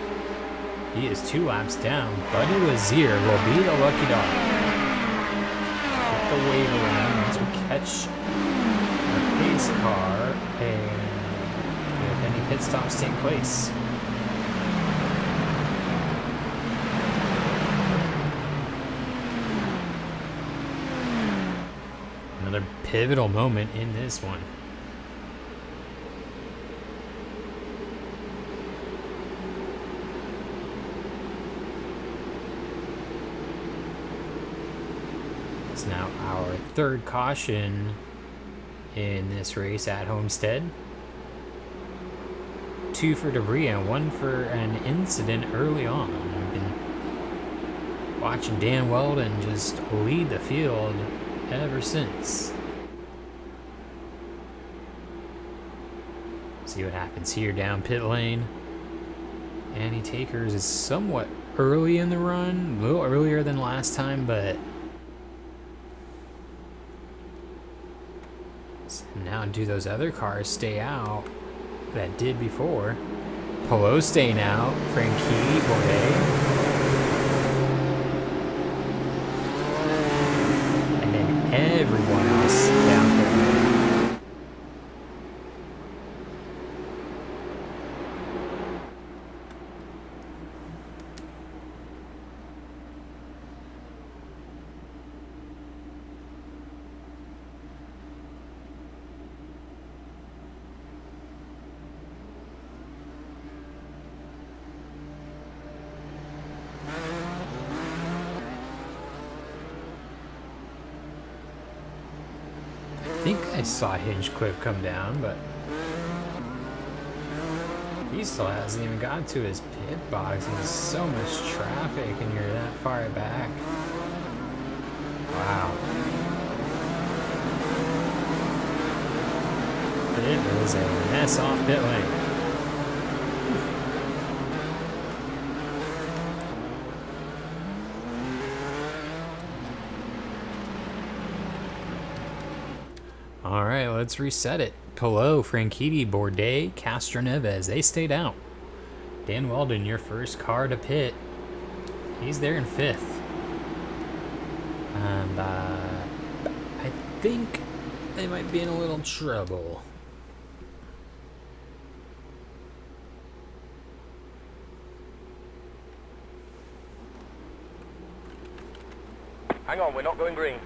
He is 2 laps down. Buddy Lazier will be the lucky dog. Get the wave around once we catch the pace car and if any pit stops take place. Another pivotal moment in this one. It's now our third caution in this race at Homestead. 2 for debris and 1 for an incident early on. We've been watching Dan Weldon just lead the field ever since. See what happens here down pit lane. Annie Takers is somewhat early in the run, a little earlier than last time, but now do those other cars stay out that did before. Polo staying out, Franchitti, Bourdais. Everyone else down there. I think I saw Hinchcliffe come down, but he still hasn't even gotten to his pit box. There's so much traffic and you're that far back. Wow. It is a mess off pit lane. All right, let's reset it. Pelot, Franchitti, Bourdais, Castroneves, they stayed out. Dan Weldon, your first car to pit. He's there in 5th. And I think they might be in a little trouble. Hang on, we're not going green.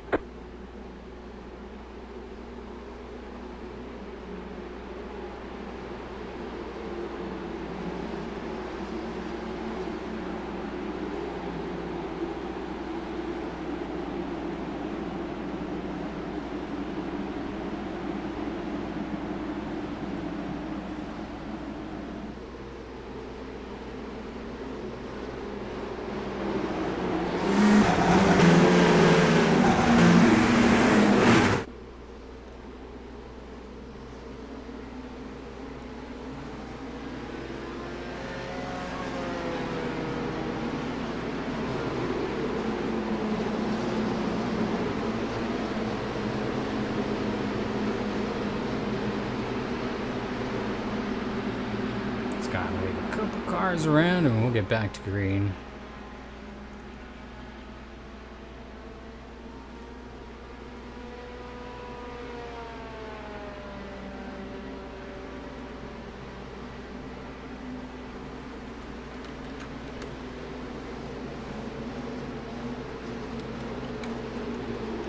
Cars around and we'll get back to green.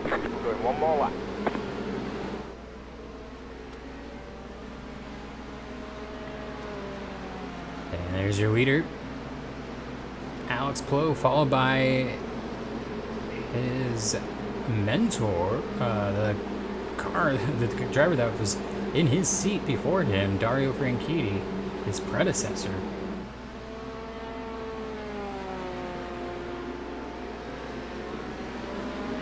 We're doing one more lap. And there's your leader, Alex Plo, followed by his mentor, the driver that was in his seat before him, Dario Franchitti, his predecessor.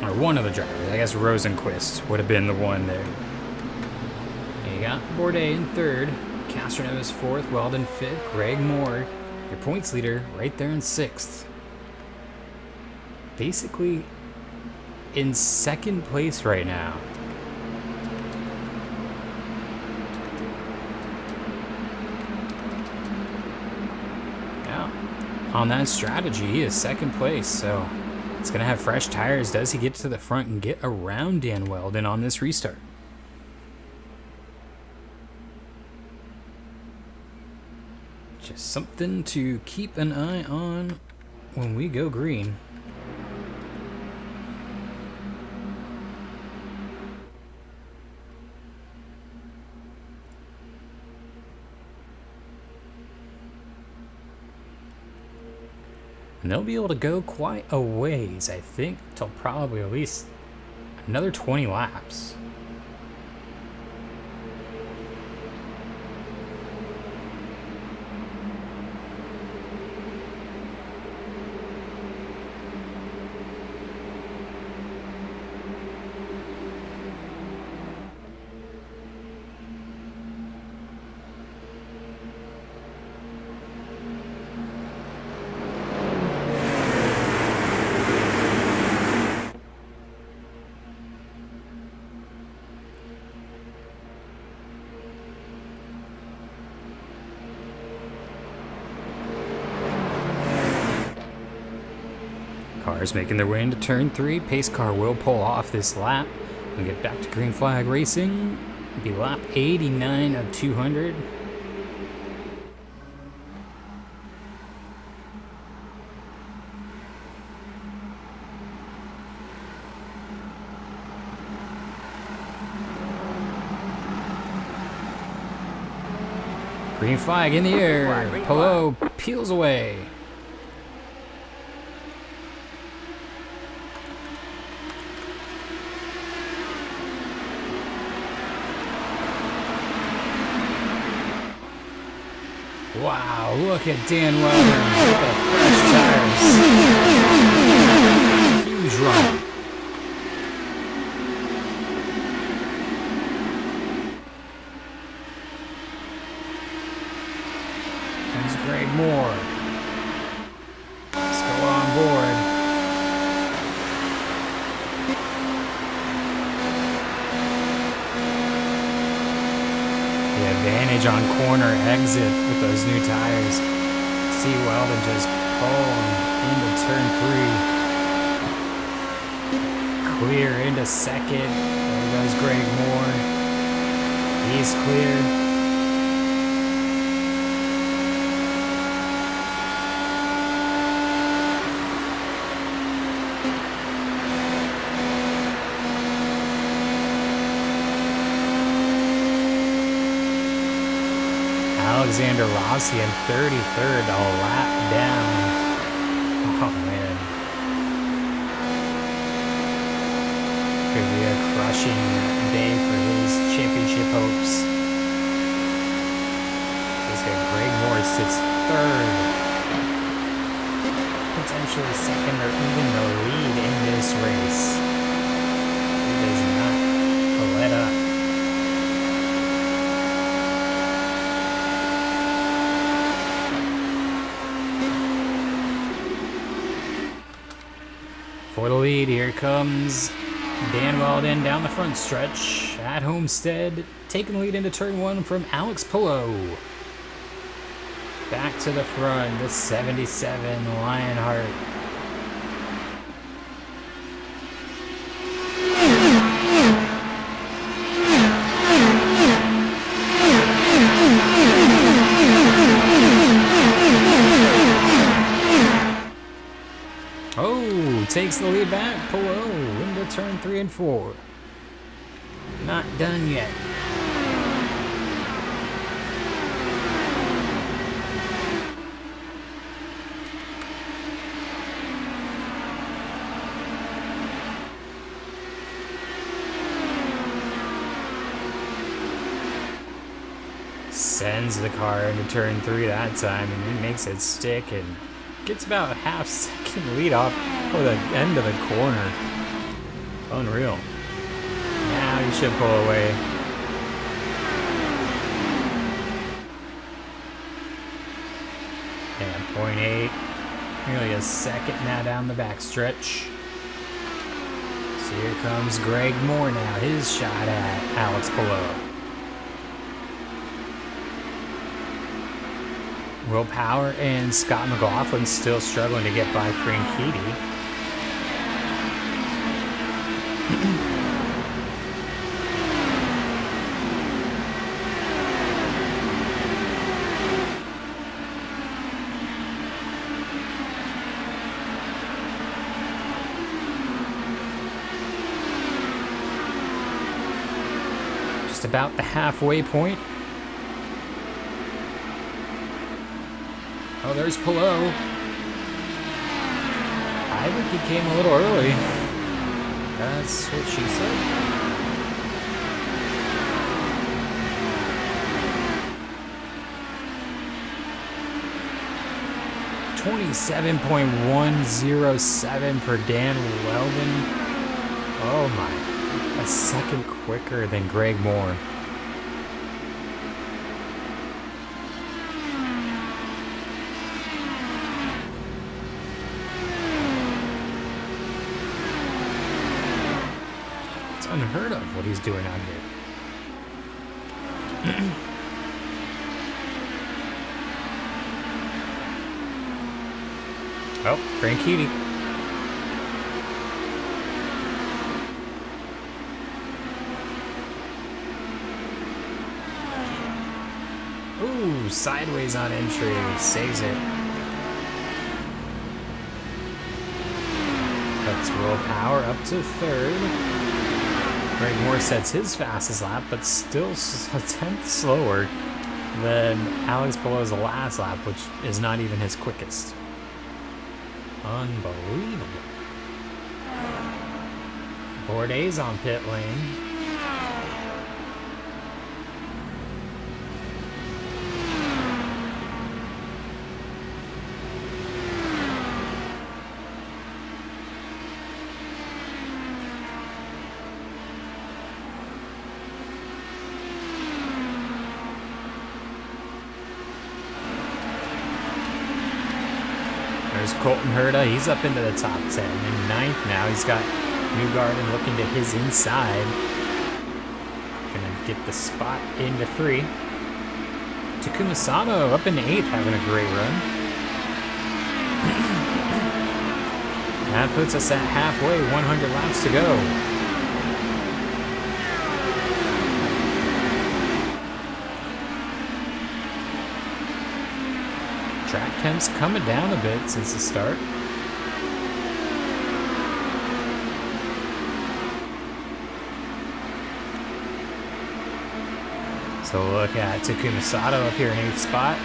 or one of the drivers. I guess Rosenquist would have been the one there. And you got Bourdais in third, Castroneves fourth, Weldon fifth, Greg Moore, your points leader, right there in sixth. Basically in second place right now. On that strategy, he is second place, so it's going to have fresh tires. Does he get to the front and get around Dan Weldon on this restart? Just something to keep an eye on when we go green. And they'll be able to go quite a ways, I think, till probably at least another 20 laps. Cars making their way into turn 3. Pace car will pull off this lap and get back to green flag racing. It'll be lap 89 of 200. Green flag in the air. Polo peels away. Wow, look at Dan Weldon with the fresh tires. Huge run. There's Greg Moore. Let's go on board. The advantage on corner exit with those new tires. See Weldon just pulling into turn 3. Clear into second. There goes Greg Moore. He's clear. Alexander Rossi in 33rd, a lap down. Oh man. Could be a crushing day for his championship hopes. Just got Greg Moore sits third. Potentially second or even the lead in this race. He does not let up. For the lead, here comes Dan Weldon down the front stretch at Homestead, taking the lead into turn 1 from Alex Pillow. Back to the front, the 77 Lionheart. Takes the lead back, Pillow into turn 3 and 4. Not done yet. Sends the car into turn 3 that time, and it makes it stick and gets about a half second lead off for the end of the corner. Unreal. Now you should pull away. And 0.8. Nearly a second now down the backstretch. So here comes Greg Moore now. His shot at Alex Palou. Will Power and Scott McLaughlin still struggling to get by Franchitti. Just about the halfway point. Oh, there's Palou. I think he came a little early. That's what she said. .107 for Dan Weldon. Oh my. A second quicker than Greg Moore. Unheard of what he's doing out here. Oh, Franchitti. Ooh, sideways on entry. Saves it. Let's roll Power up to third. Greg Moore sets his fastest lap, but still a tenth slower than Alex Palou's last lap, which is not even his quickest. Unbelievable. Bourdais on pit lane. There's Colton Herta. He's up into the top 10. In ninth now, he's got Newgarden looking to his inside. Gonna get the spot into 3. Takuma Sato up into 8th, having a great run. That puts us at halfway, 100 laps to go. Track temps coming down a bit since the start. So look at Takuma Sato up here in 8th spot.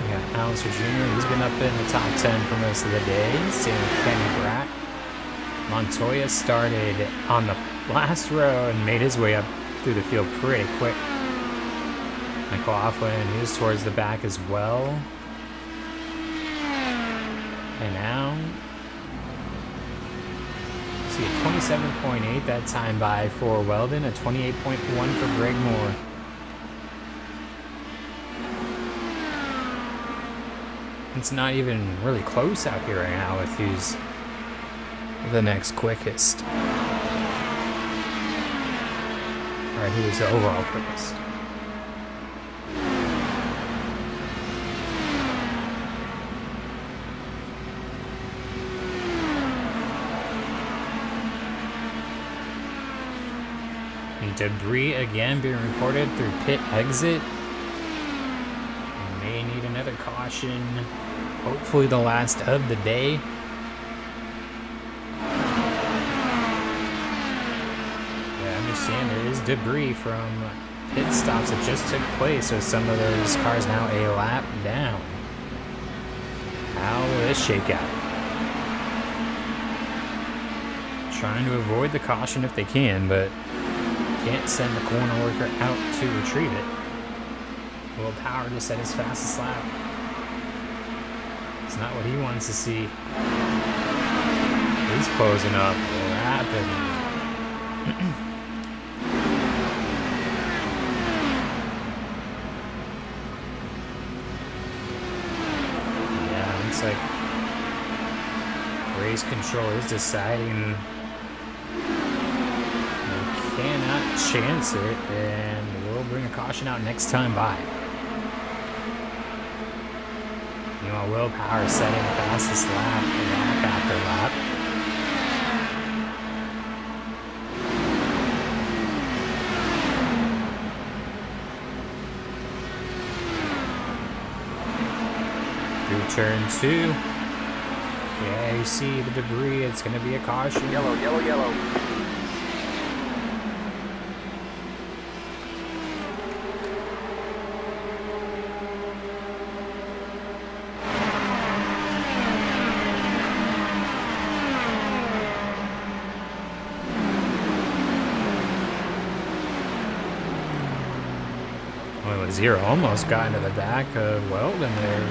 We got Alistair Jr. He's been up in the top 10 for most of the day. Same with Kenny Brack. Montoya started on the last row and made his way up through the field pretty quick. McLaughlin, he was towards the back as well. And now, see a 27.8 that time by for Weldon, a 28.1 for Greg Moore. It's not even really close out here right now with who's the next quickest. Or who's the overall quickest. Debris again being reported through pit exit. We may need another caution. Hopefully the last of the day. Yeah, I understand there is debris from pit stops that just took place, so some of those cars now a lap down. How will this shake out? Trying to avoid the caution if they can, but can't send the corner worker out to retrieve it. Will Power to set his fastest lap. It's not what he wants to see. He's closing up rapidly. Yeah, looks like race control is deciding they cannot chance it, and we'll bring a caution out next time by. Will Power setting the fastest lap, lap after lap. Through turn 2. Yeah, you see the debris. It's going to be a caution. Yellow, yellow, yellow. Zero almost got into the back of Weldon there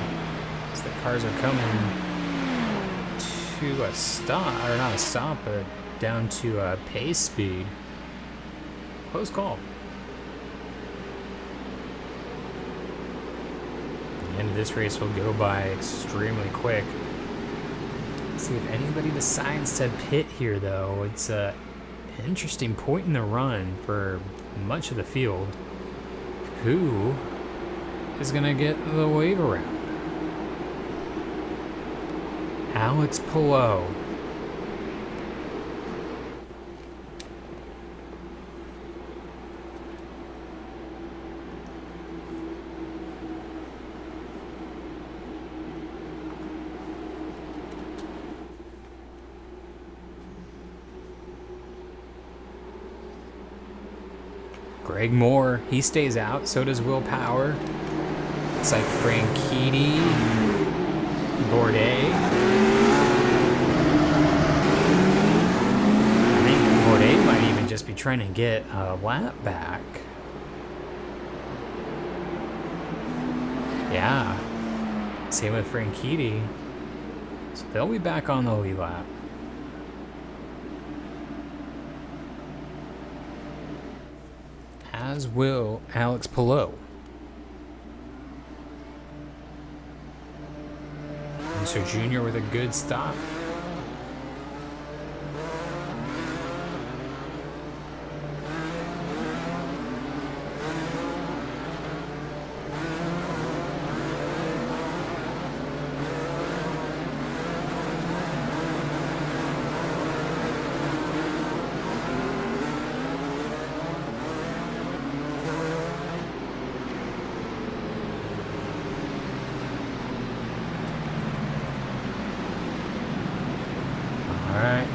as the cars are coming to a stop, or not a stop, but down to a pace speed. Close call. The end of this race will go by extremely quick. Let's see if anybody decides to pit here, though. It's an interesting point in the run for much of the field. Who is going to get the wave around? Alex Palou. Greg Moore, he stays out. So does Will Power. It's like Franchitti, Bourdais. I think Bourdais might even just be trying to get a lap back. Yeah. Same with Franchitti. So they'll be back on the lead lap. As will Alex Palou. And so Junior with a good stop.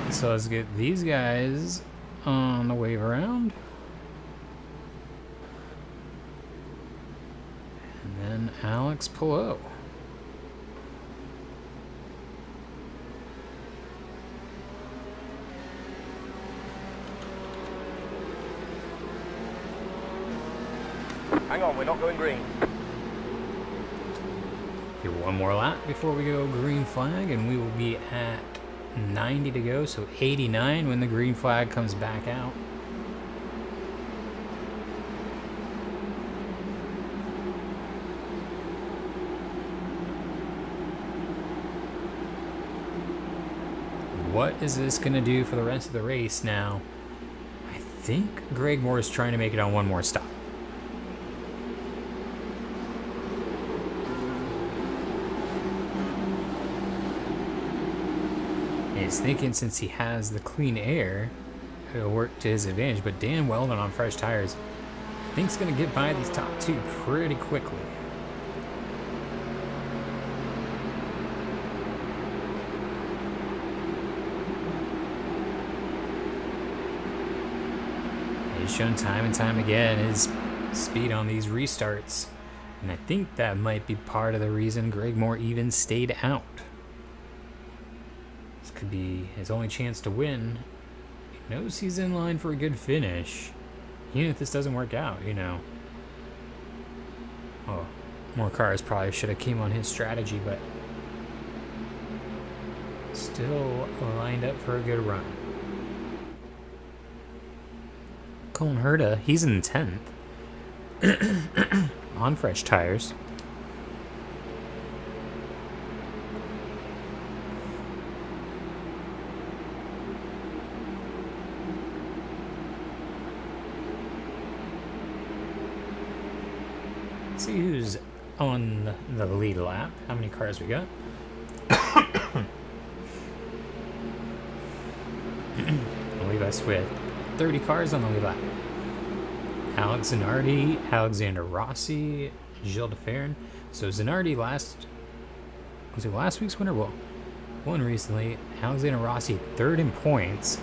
So let's get these guys on the wave around. And then Alex Palou. Hang on, we're not going green. Do one more lap before we go green flag, and we will be at 90 to go, so 89 when the green flag comes back out. What is this going to do for the rest of the race now? I think Greg Moore is trying to make it on one more stop. He's thinking since he has the clean air, it'll work to his advantage. But Dan Weldon on fresh tires, I think he's going to get by these top two pretty quickly. He's shown time and time again his speed on these restarts. And I think that might be part of the reason Greg Moore even stayed out. Could be his only chance to win. He knows he's in line for a good finish. Even if this doesn't work out, you know. Oh, more cars probably should have came on his strategy, but still lined up for a good run. Colton Herta, he's in 10th on fresh tires. See who's on the lead lap. How many cars we got? I believe I with 30 cars on the lead lap. Alex Zanardi, Alexander Rossi, Gilles de Ferrin. So Zanardi was it last week's winner? Well, won recently. Alexander Rossi third in points.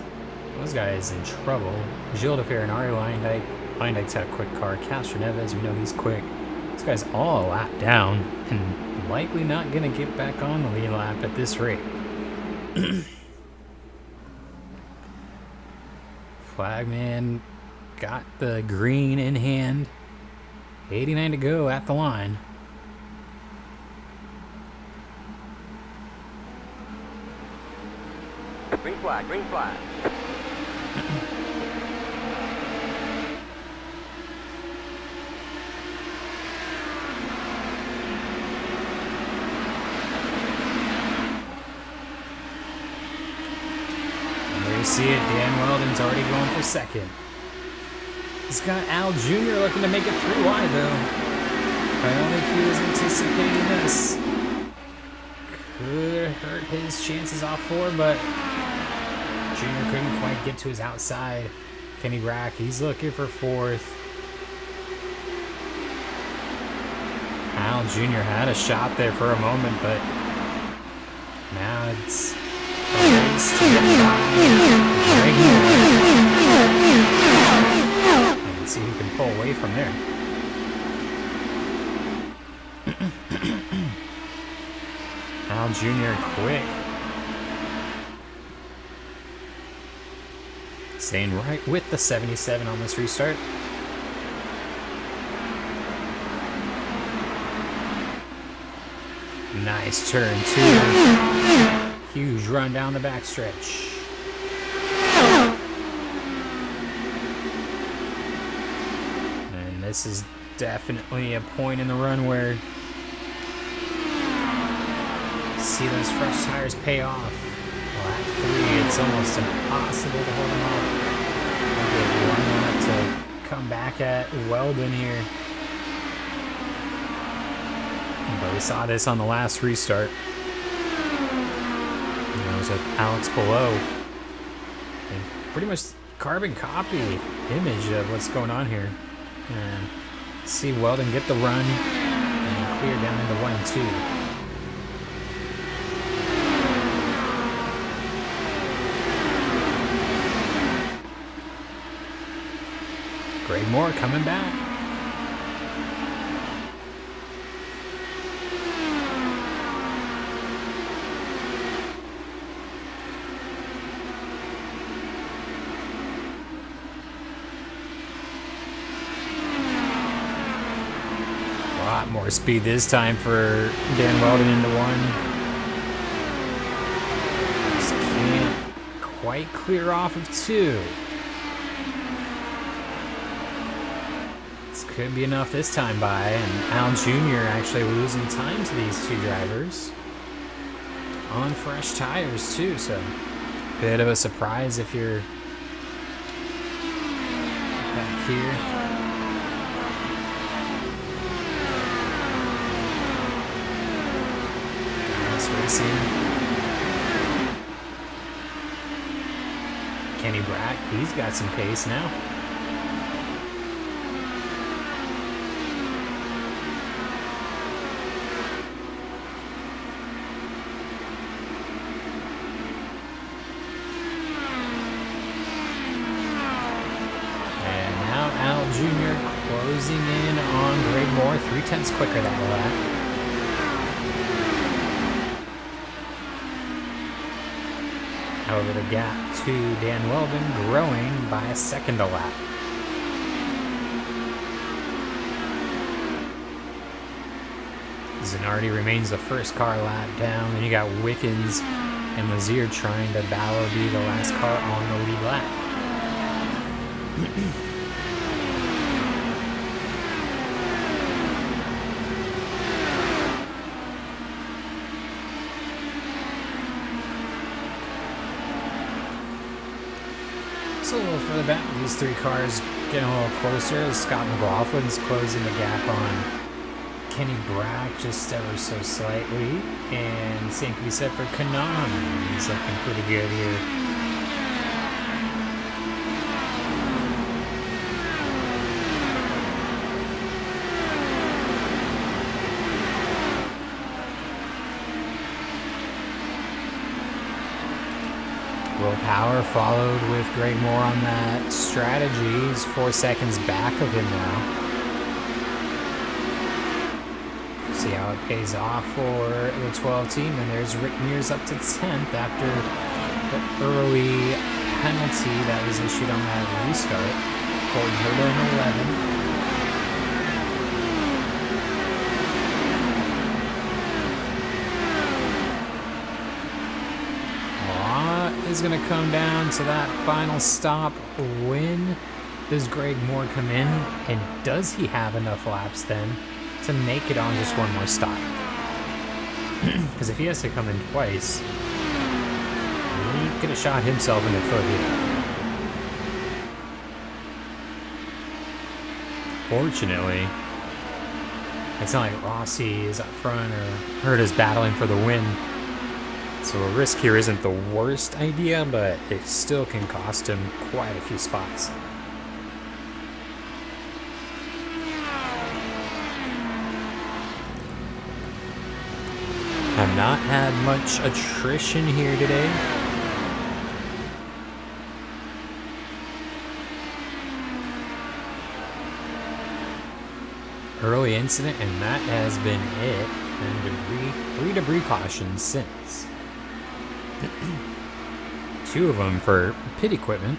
Those guys in trouble. Gilles de Ferrin, Ari Leindijk. Leindijk's had a quick car. Castro Neves, we know he's quick. This guy's all a lap down and likely not going to get back on the lead lap at this rate. Flagman got the green in hand. 89 to go at the line. Green flag, green flag. See it, Dan Weldon's already going for second. He's got Al Jr. looking to make it 3 wide though. I don't think he was anticipating this. Could hurt his chances off 4, but Jr. couldn't quite get to his outside. Kenny Brack, he's looking for 4th. Al Jr. had a shot there for a moment, but now it's race to get and see who can pull away from there. Al Jr. quick. Staying right with the 77 on this restart. Nice turn, 2. Huge run down the backstretch. And this is definitely a point in the run where see those fresh tires pay off. Lap 3, it's almost impossible to hold them off. One lap to come back at Weldon here. But we saw this on the last restart. With Alex below, and pretty much carbon copy image of what's going on here. And see Weldon get the run and clear down into 1 and 2. Greg Moore coming back. More speed this time for Dan Weldon into 1. Just can't quite clear off of 2. This could be enough this time by, and Al Jr. actually losing time to these 2 drivers on fresh tires too, so bit of a surprise if you're back here. Racing. Kenny Brack, he's got some pace now. And now Al Jr. closing in on Greg Moore, 3/10 quicker that lap. However, the gap to Dan Weldon growing by a second a lap. Zanardi remains the first car lap down. Then you got Wickens and Lazier trying to battle to be the last car on the lead lap. further back. These three cars getting a little closer. Scott McLaughlin's closing the gap on Kenny Brack just ever so slightly. And same can be said for Kanan. He's looking pretty good here. Will Power followed with Greg Moore on that strategy. He's 4 seconds back of him now. See how it pays off for the 12 team. And there's Rick Mears up to 10th after the early penalty that was issued on that restart. Colton Herta in 11. Is going to come down to that final stop. When does Greg Moore come in, and does he have enough laps then to make it on just one more stop? Because if he has to come in twice, he could have shot himself in the foot here. Fortunately, it's not like Rossi is up front or Herta's battling for the win. So a risk here isn't the worst idea, but it still can cost him quite a few spots. Have not had much attrition here today. Early incident, and that has been it. And three debris cautions since. 2 of them for pit equipment.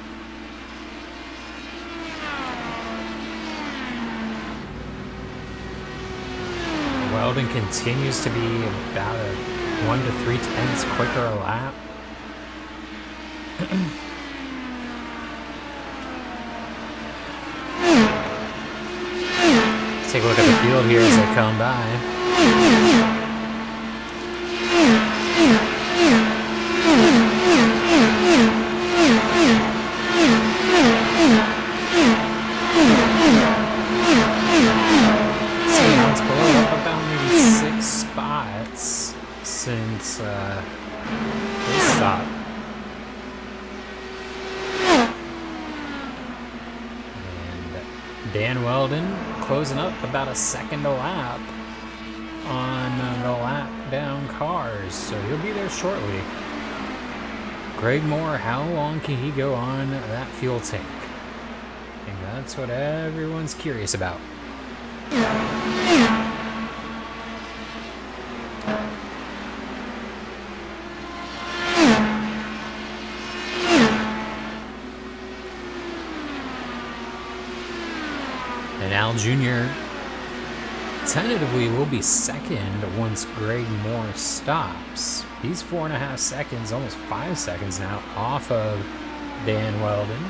Weldon continues to be about a 1 to 3 tenths quicker a lap. Let's take a look at the field here as they come by. Since this stop. And Dan Weldon closing up about a second a lap on the lap down cars, so he'll be there shortly. Greg Moore, how long can he go on that fuel tank? I think that's what everyone's curious about. And Al Jr. tentatively will be second once Greg Moore stops. He's 4.5 seconds, almost 5 seconds now, off of Dan Weldon.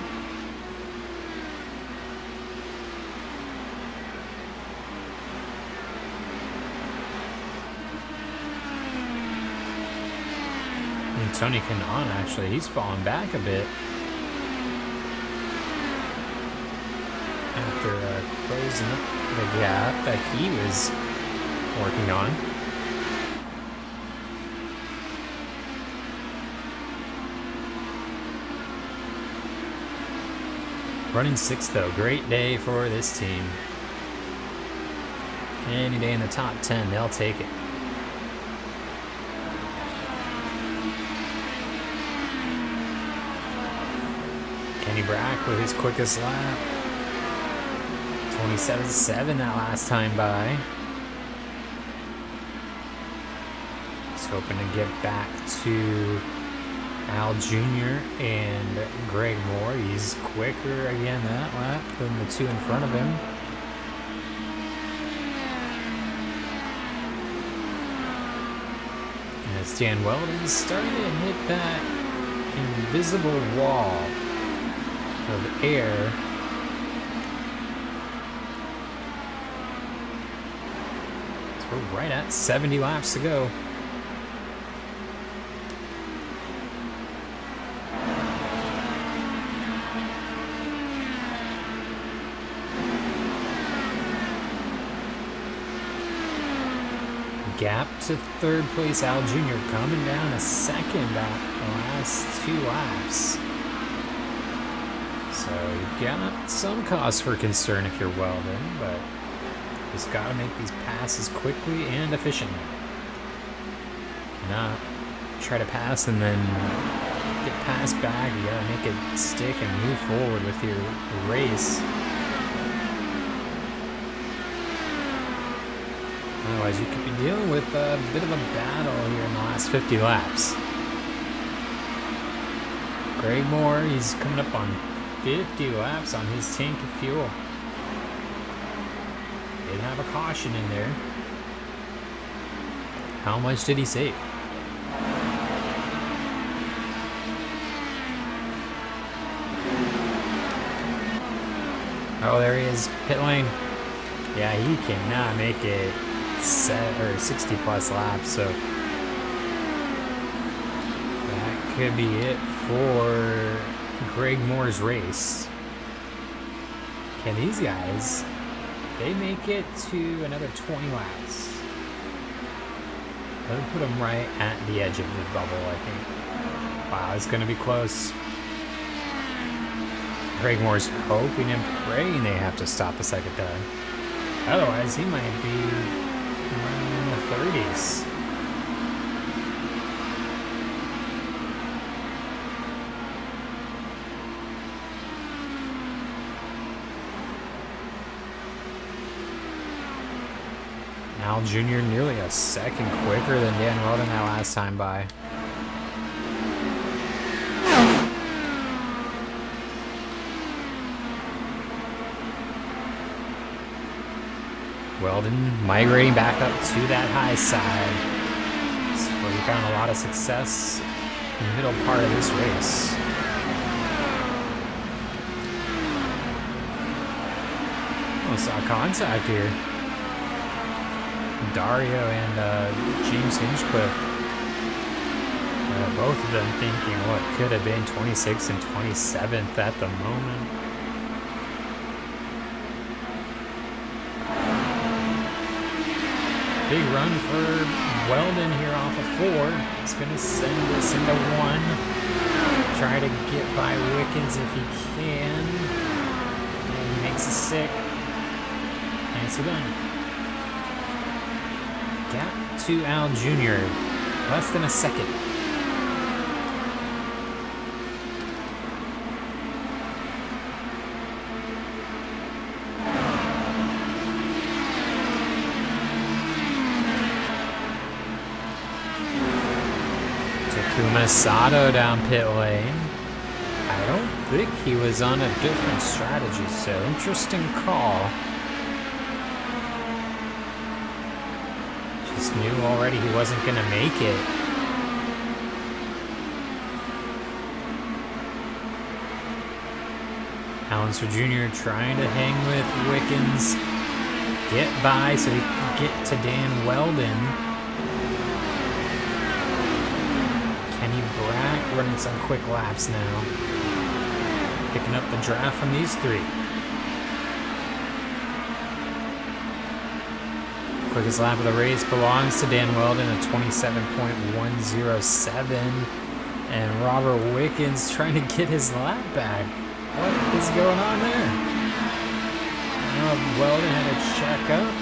And Tony Kanaan, actually, he's fallen back a bit after closing up the gap that he was working on. Running 6th though, great day for this team. Any day in the top 10, they'll take it. Kenny Brack with his quickest lap. 27.7 that last time by. Just hoping to get back to Al Jr. and Greg Moore. He's quicker again that lap than the 2 in front of him. And as Dan Weldon's starting to hit that invisible wall of air. So we're right at 70 laps to go. gap to third place. Al Jr. coming down a second at the last 2 laps. So you've got some cause for concern if you're Weldon, but just got to make these passes quickly and efficiently. Not try to pass and then get passed back. You got to make it stick and move forward with your race. Otherwise, you could be dealing with a bit of a battle here in the last 50 laps. Greg Moore, he's coming up on 50 laps on his tank of fuel. Did have a caution in there. How much did he save? Oh, there he is, pit lane. Yeah, he cannot make it 60 plus laps, so that could be it for Greg Moore's race. Can these guys, they make it to another 20 laps? That would put them right at the edge of the bubble, I think. Wow, it's going to be close. Greg Moore's hoping and praying they have to stop a second time. Otherwise, he might be running in the 30s. Al Jr. nearly a second quicker than Dan Weldon that last time by. Weldon migrating back up to that high side. That's where he found a lot of success in the middle part of this race. Almost saw contact here. Dario and James Hinchcliffe. Both of them thinking what could have been 26th and 27th at the moment. Big run for Weldon here off of 4. It's going to send us into 1. Try to get by Wickens if he can. And he makes a 6. Nicely done. Gap to Al Jr. Less than a second. Masato down pit lane. I don't think he was on a different strategy, so interesting call. Just knew already he wasn't going to make it. Alonso Jr. trying to hang with Wickens. Get by so he can get to Dan Weldon. Brack running some quick laps now. Picking up the draft from these 3. Quickest lap of the race belongs to Dan Weldon at 27.107. And Robert Wickens trying to get his lap back. What is going on there? I don't know if Weldon had to check up.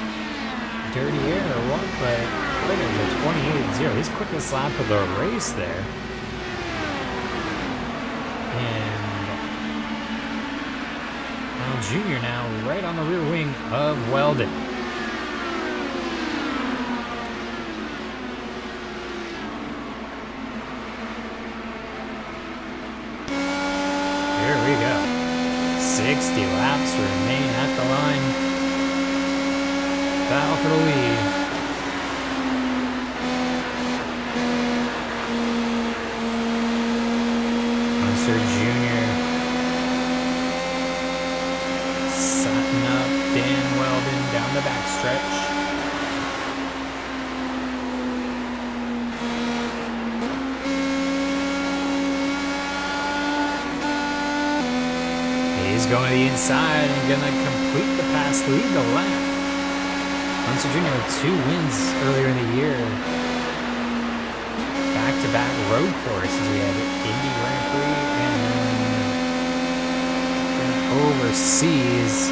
Dirty air or what, but Wickens at 28.0. His quickest lap of the race there. Jr. now right on the rear wing of Weldon. Here we go. 60 laps remain at the line. Battle for the lead. Munster Jr. setting up Dan Weldon down the backstretch. He's going to the inside and going to complete the pass, lead the lap. Munster Jr. with 2 wins earlier in the year. Back-to-back road courses. We had Indy Grand Prix and then overseas.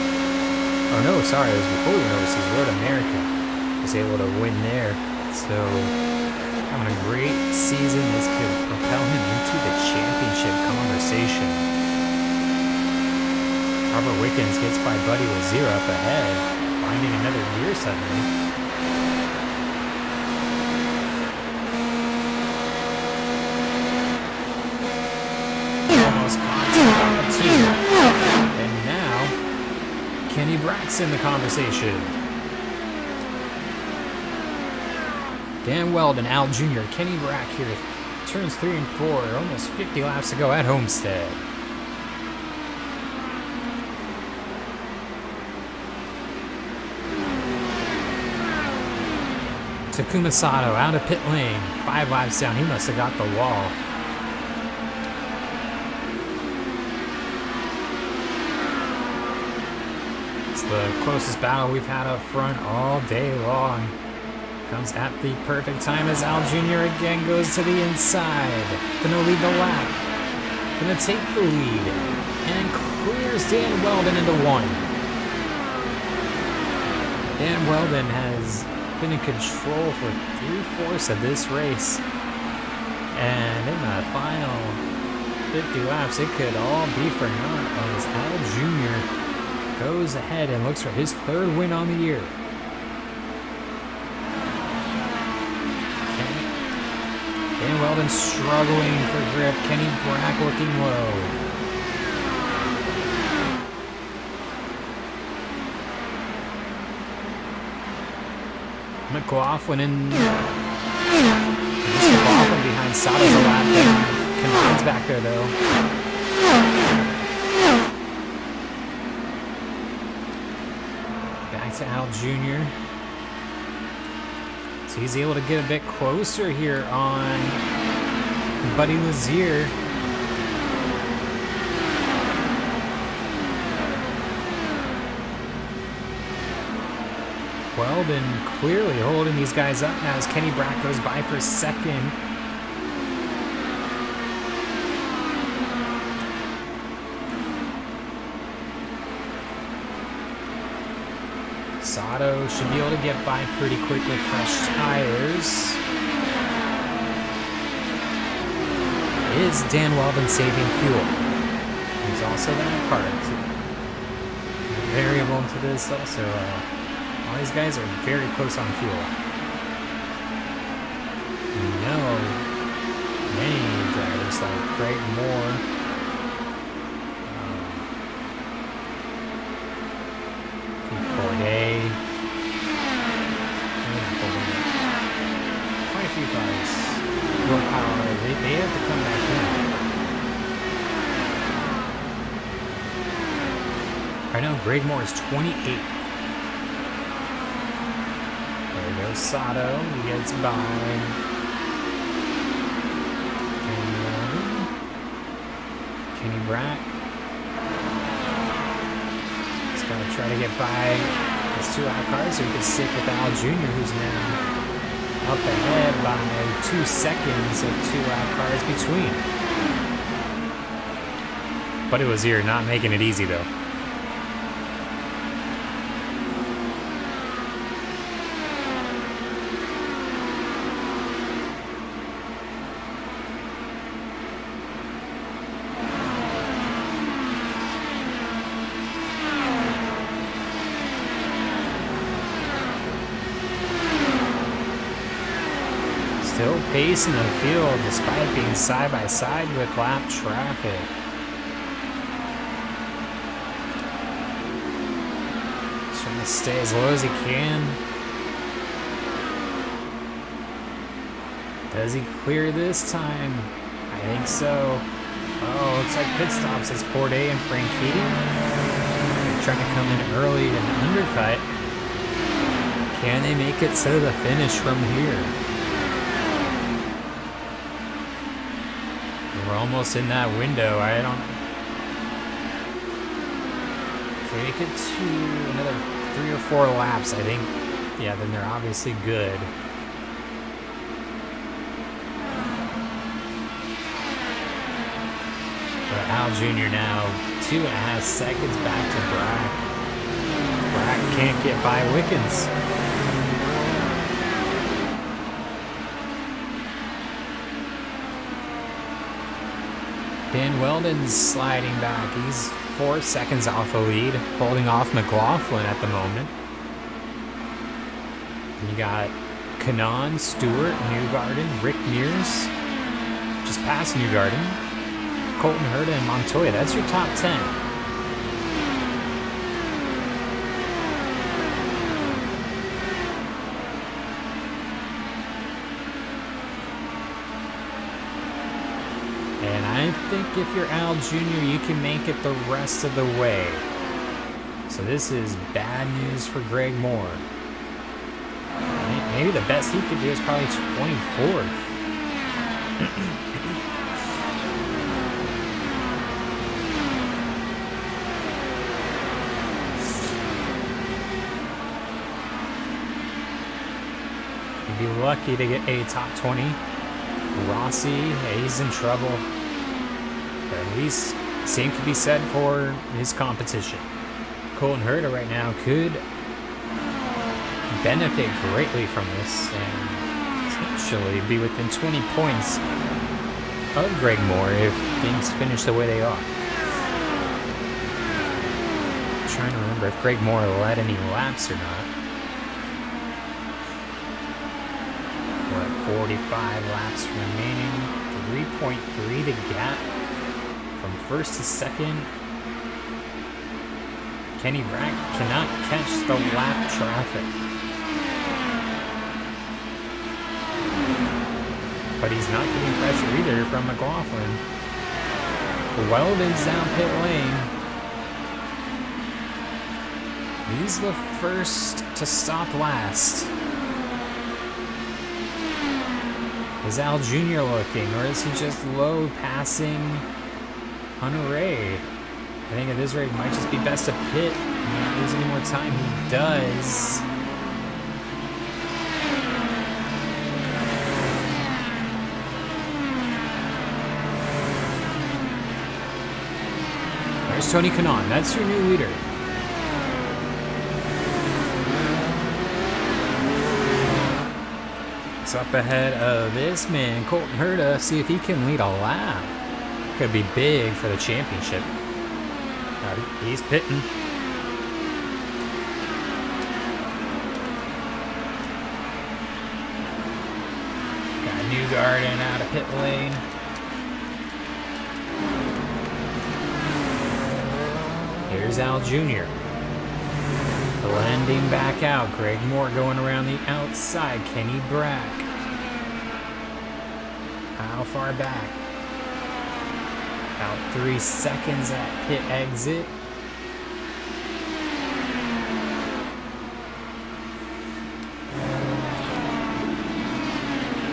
Oh no, sorry, it was before we went overseas. Road America was able to win there. So having a great season. This could propel him into the championship conversation. Robert Wickens gets by Buddy with 0 up ahead, finding another gear suddenly. Almost contact on the 2. And now, Kenny Brack's in the conversation. Dan Weld and Al Jr., Kenny Brack here, turns 3 and 4, almost 50 laps to go at Homestead. Takuma Sato out of pit lane, 5 laps down. He must have got the wall. It's the closest battle we've had up front all day long. Comes at the perfect time as Al Jr. again goes to the inside. Gonna lead the lap. Gonna take the lead. And clears Dan Weldon into 1. Dan Weldon has been in control for 3/4 of this race, and in the final 50 laps it could all be for naught as Al Jr. goes ahead and looks for his 3rd win on the year. Dan Weldon struggling for grip. Kenny Brack looking low. McLaughlin behind Sato's a lap down. Convine's back there though. Back to Al Jr. So he's able to get a bit closer here on Buddy Lazier. Weldon clearly holding these guys up now as Kenny Brack goes by for 2nd. Sato should be able to get by pretty quick with fresh tires. Is Dan Weldon saving fuel? He's also that part. Variable into this also. All these guys are very close on fuel. We know many drivers like Greg Moore, Bourdais, quite a few cars. Rahal, they have to come back in. Right now, Greg Moore is 28. There goes Sato. He gets by. Kenny Brack. He's going to try to get by his 2 out cars so he can stick with Al Jr., who's now up ahead by 2 seconds of 2 out cars between. Buddy Lazier not making it easy though. Still pacing the field despite being side by side with lap traffic. He's trying to stay as low as he can. Does he clear this time? I think so. Oh, looks like pit stops as Bourdais and Franchitti. They're trying to come in early and undercut. Can they make it to the finish from here? We're almost in that window. I don't... If we make it to another 3 or 4 laps, I think yeah, then they're obviously good. But Al Jr. now 2.5 seconds back to Brack. Brack can't get by Wickens. Dan Weldon's sliding back. He's 4 seconds off the lead, holding off McLaughlin at the moment. And you got Kanaan, Stewart, Newgarden, Rick Mears, just past Newgarden, Colton Herta, and Montoya. That's your top 10. And I think if you're Al Jr., you can make it the rest of the way. So this is bad news for Greg Moore. Maybe the best he could do is probably 24th. You'd be lucky to get a top 20. Rossi, he's in trouble. But at least same could be said for his competition. Colton Herta right now could benefit greatly from this and potentially be within 20 points of Greg Moore if things finish the way they are. I'm trying to remember if Greg Moore led any laps or not. We're at 45 laps remaining, 3.3 to gap from first to second. Kenny Brack cannot catch the lap traffic. But he's not getting pressure either from McLaughlin. Weldon's down pit lane. He's the first to stop last. Is Al Jr. looking, or is he just low passing Hunter Ray? I think at this rate it might just be best to pit and not lose any more time. He does. There's Tony Kanaan. That's your new leader. It's up ahead of this man, Colton Herta. See if he can lead a lap. Could be big for the championship. He's pitting. Got Newgarden out of pit lane. Here's Al Jr. Blending back out. Greg Moore going around the outside. Kenny Brack. How far back? About 3 seconds at pit exit.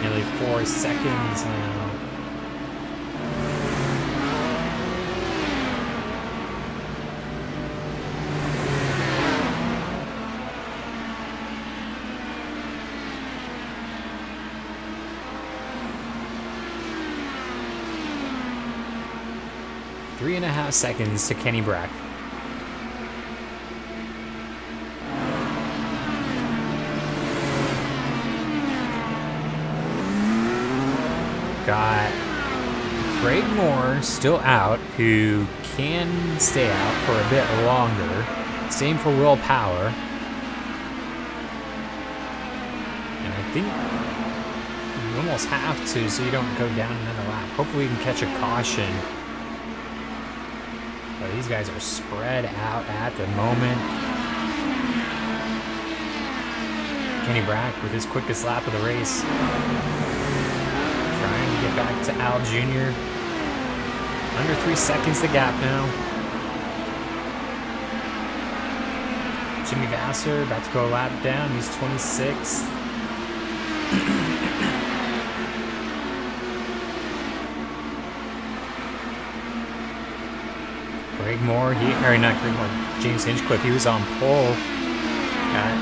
Nearly 4 seconds now. Three and a half seconds to Kenny Brack. Got Greg Moore still out, who can stay out for a bit longer. Same for Will Power. And I think you almost have to so you don't go down another lap. Hopefully we can catch a caution. But these guys are spread out at the moment. Kenny Brack with his quickest lap of the race. Trying to get back to Al Jr. Under 3 seconds the gap now. Jimmy Vasser about to go a lap down. He's 26th. Greg Moore, not Greg Moore, James Hinchcliffe, he was on pole. Got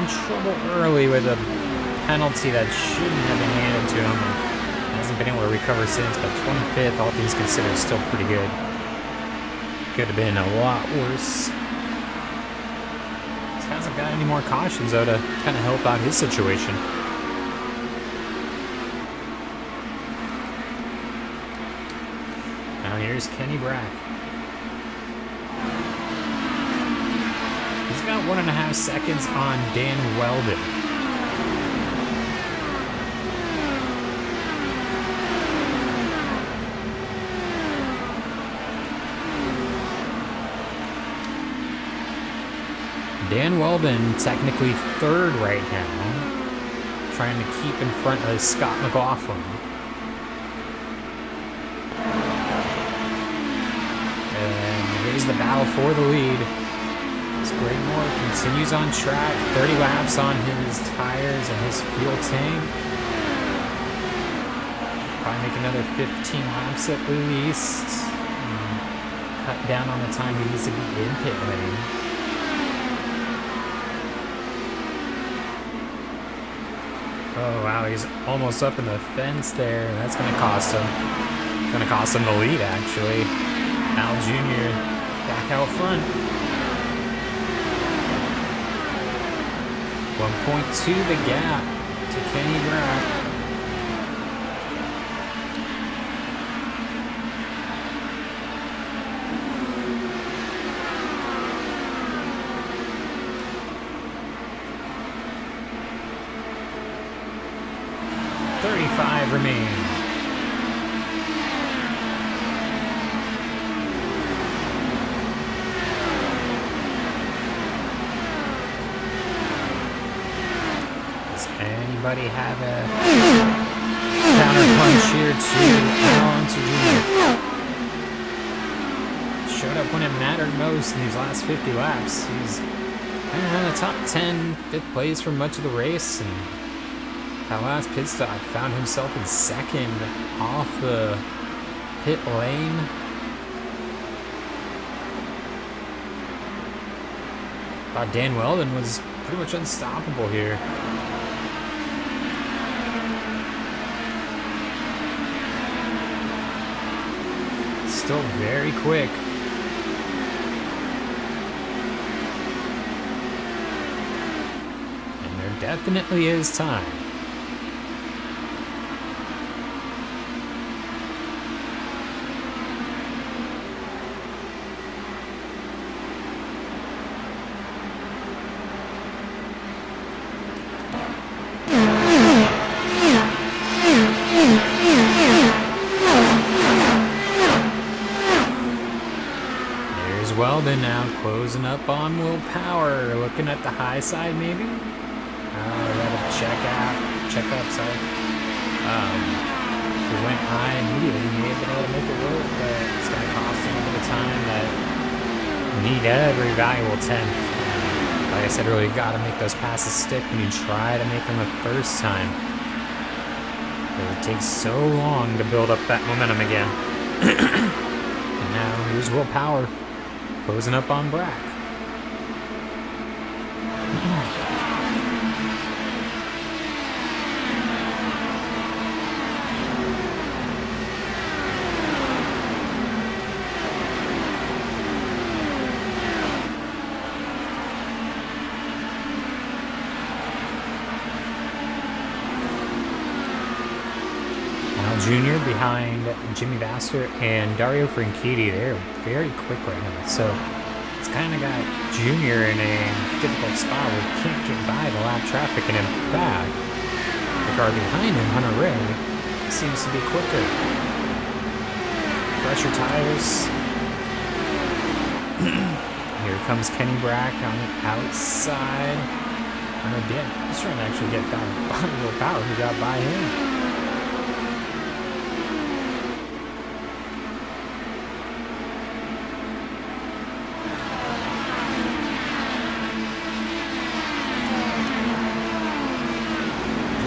in trouble early with a penalty that shouldn't have been handed to him. And hasn't been able to recover since, but 25th, all things considered, is still pretty good. Could have been a lot worse. He hasn't got any more cautions, though, to kind of help out his situation. Now here's Kenny Brack. He's got 1.5 seconds on Dan Weldon. Dan Weldon technically third right now, trying to keep in front of Scott McLaughlin. And here's the battle for the lead. Greg Moore continues on track, 30 laps on his tires and his fuel tank. Probably make another 15 laps at least. Cut down on the time he needs to be in pit lane. Oh wow, he's almost up in the fence there. That's going to cost him. Going to cost him the lead, actually. Al Jr. back out front. 1.2 the gap to Kenny Brack. $35 remain. Anybody have a counter punch here to Alonso Jr.? Showed up when it mattered most in these last 50 laps. He's kind of in the top 10, 5th place for much of the race, and that last pit stop found himself in second off the pit lane. Thought Dan Weldon was pretty much unstoppable here. Still very quick. And there definitely is time. Weldon now closing up on Will Power, looking at the high side maybe. Got a check up, sorry. If he went high immediately, he may have been able to make it work, but it's going to cost him a bit of time that need every valuable 10th. Like I said earlier, you got to make those passes stick when you try to make them the first time. It takes so long to build up that momentum again. And now here's Will Power. Closing up on Brack. Al Jr. behind Jimmy Baster and Dario Franchitti. They're very quick right now. So it's kind of got Jr. in a difficult spot where he can't get by the lap traffic and in back. The car behind him, Hunter Ray, seems to be quicker. Fresher tires. Here comes Kenny Brack on the outside. Hunter did. He's trying to actually get down by Will Power who got by him.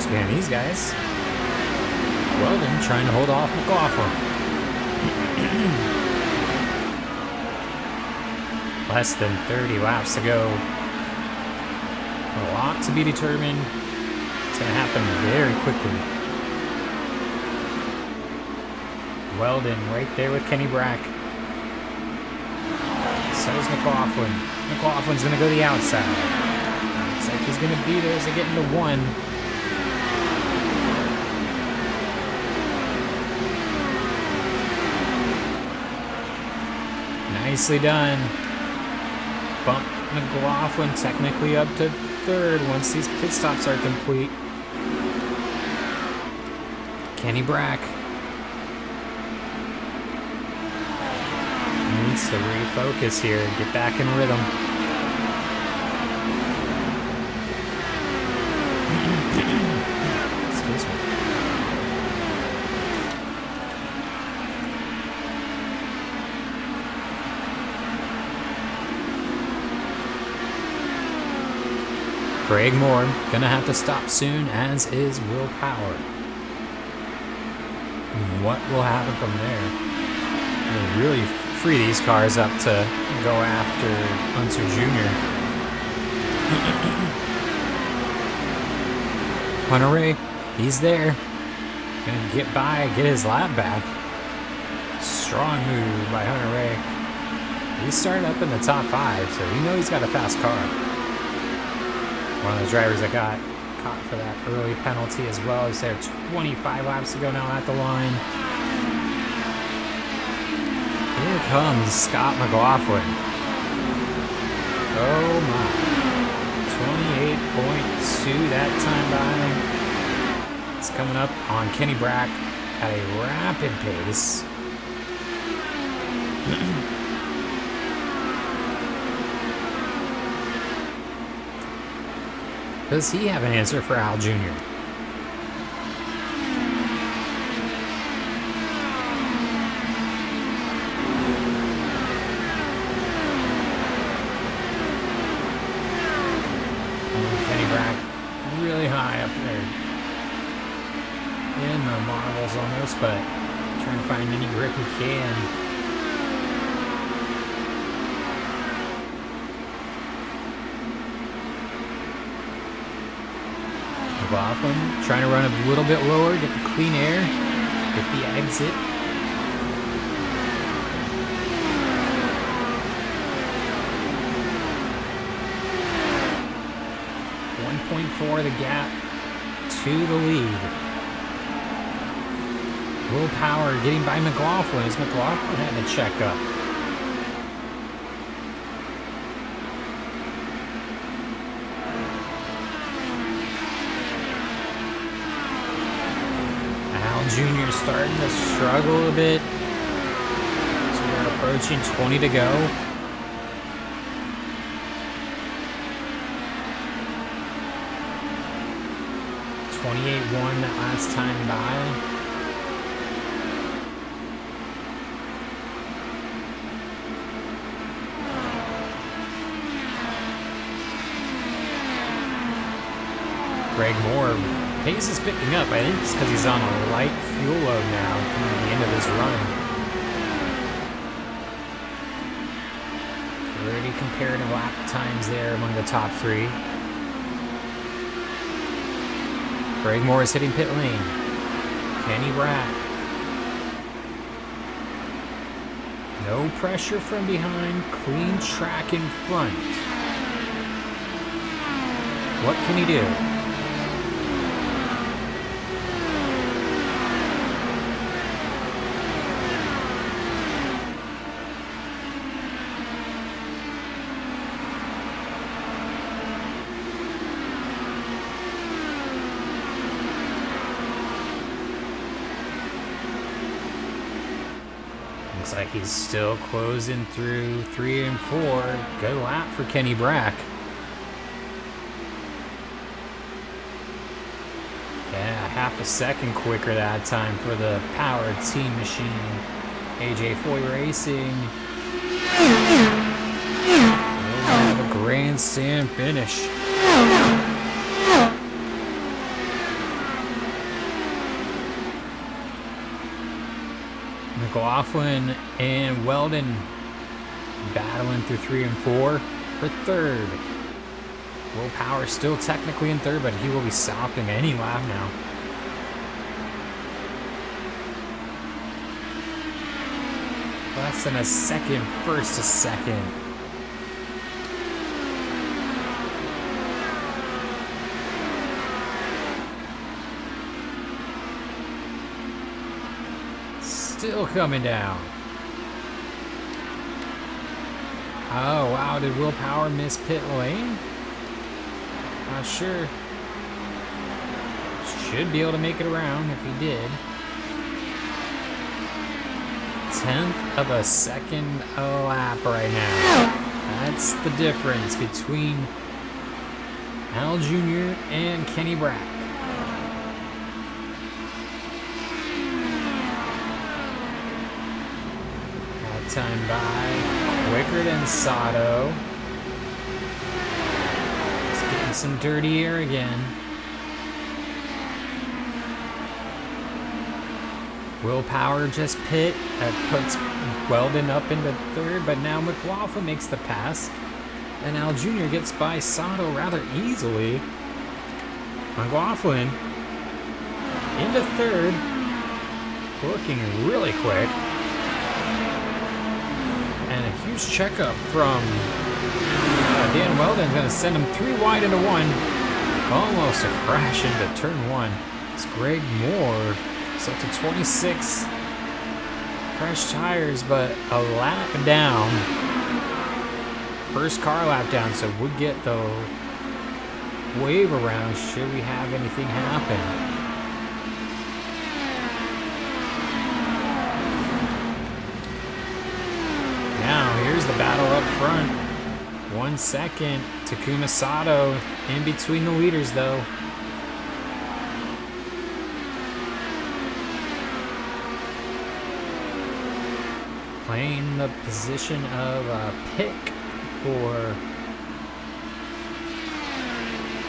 Behind these guys. Weldon trying to hold off McLaughlin. Less than 30 laps to go. A lot not to be determined. It's going to happen very quickly. Weldon right there with Kenny Brack. So is McLaughlin. McLaughlin's going to go the outside. Looks like he's going to be there as they get into one. Nicely done. Bump McLaughlin technically up to third once these pit stops are complete. Kenny Brack needs to refocus here and get back in rhythm. Excuse me. Craig Moore gonna have to stop soon, as is Will Power. What will happen from there? We'll really free these cars up to go after Unser Jr. Hunter Ray, he's there. Gonna get by, get his lap back. Strong move by Hunter Ray. He started up in the top 5, so you know he's got a fast car. One of those drivers that got caught for that early penalty as well. He's there 25 laps to go now at the line. Here comes Scott McLaughlin. Oh my. 28.2 that time by. It's coming up on Kenny Brack at a rapid pace. Does he have an answer for Al Jr.? Kenny Brack really high up there in the marbles almost, but trying to find any grip he can. McLaughlin trying to run a little bit lower, get the clean air, get the exit. .4 the gap to the lead. Will Power getting by McLaughlin as McLaughlin had to check up. Jr. starting to struggle a bit. So we're approaching 20 to go. .28.1 that last time by. Greg Moore. Pace is picking up. I think it's because he's on a light fuel load now through the end of his run. Pretty comparative lap times there among the top 3. Greg Moore is hitting pit lane. Kenny Brack. No pressure from behind. Clean track in front. What can he do? Looks like he's still closing through 3 and 4. Good lap for Kenny Brack. Yeah, half a second quicker that time for the Powered Team Machine. AJ Foy Racing. We'll have a grandstand finish. McLaughlin and Weldon battling through 3 and 4 for third. Will Power still technically in third, but he will be stopping any lap now. Less than a second, first to second. Still coming down. Oh, wow. Did Will Power miss pit lane? Not sure. Should be able to make it around if he did. 1/10 of a second a lap right now. That's the difference between Al Jr. and Kenny Brack. Time by quicker than Sato. He's getting some dirty air again. Will Power just pit. That puts Weldon up into third, but now McLaughlin makes the pass. And Al Jr. gets by Sato rather easily. McLaughlin into third, looking really quick. And a huge checkup from Dan Weldon. Going to send him 3 wide into 1. Almost a crash into turn 1. It's Greg Moore. It's up to 26 crash tires, but a lap down. First car lap down, so would get the wave around should we have anything happen. Now, here's the battle up front. 1 second. Takuma Sato in between the leaders, though. Playing the position of a pick for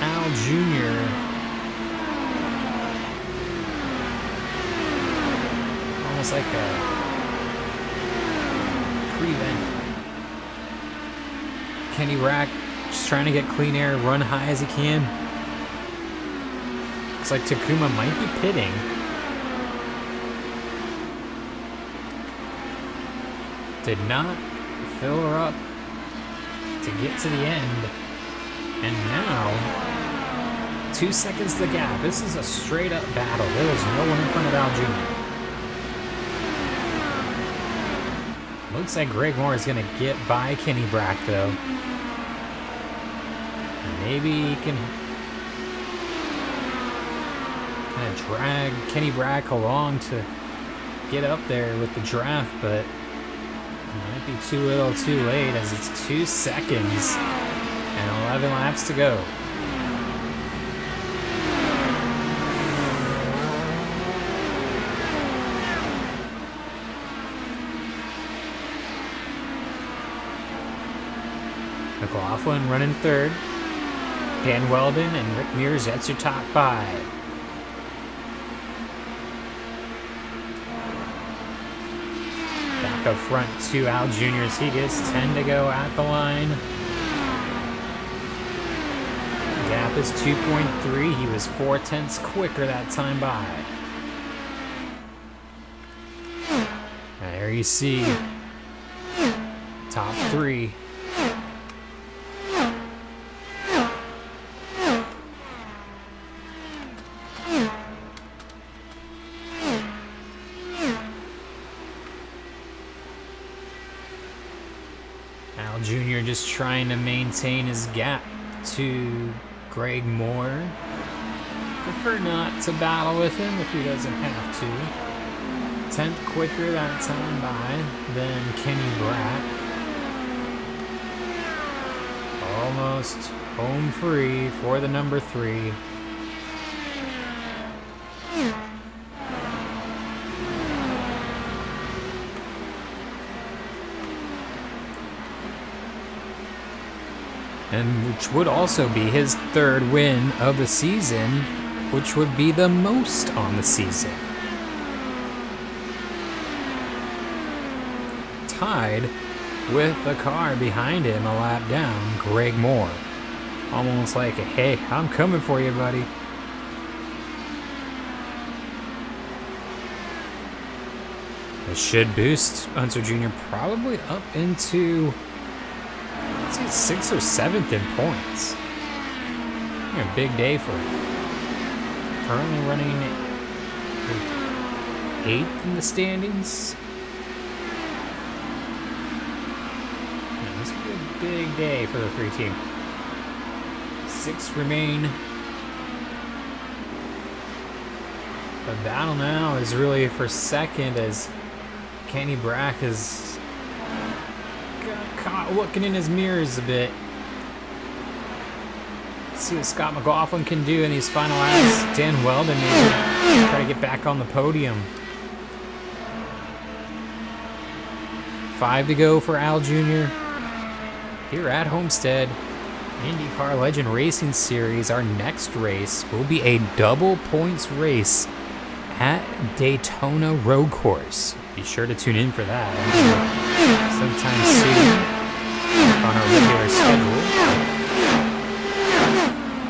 Al Jr. Almost like a prevent. Kenny Brack just trying to get clean air, run high as he can. Looks like Takuma might be pitting. Did not fill her up to get to the end. And now, 2 seconds the gap. This is a straight up battle. There is no one in front of Al Jr. Looks like Greg Moore is going to get by Kenny Brack, though. Maybe he can kind of drag Kenny Brack along to get up there with the draft, but it might be too little too late as it's 2 seconds and 11 laps to go. McLaughlin running third. Dan Weldon and Rick Mears, that's your top 5. Back up front to Al Jr.'s. He gets 10 to go at the line. Gap is 2.3. He was 4/10 quicker that time by. There you see top 3. Al Jr. just trying to maintain his gap to Greg Moore. Prefer not to battle with him if he doesn't have to. 10th quicker that time by than Kenny Brack. Almost home free for the number 3. And which would also be his 3rd win of the season, which would be the most on the season. Tied with the car behind him a lap down, Greg Moore. Almost like, hey, I'm coming for you, buddy. It should boost Unser Jr. probably up into, let's see, 6th or 7th in points. A big day for him. Currently running 8th in the standings. Yeah, this could be a big day for the 3 team. 6 remain. The battle now is really for second as Kenny Brack is got caught looking in his mirrors a bit. See what Scott McLaughlin can do in these final laps. Dan Weldon maybe try to get back on the podium. 5 to go for Al Jr. here at Homestead. IndyCar Legend Racing Series. Our next race will be a double points race at Daytona Road Course. Be sure to tune in for that sometime soon on our regular schedule.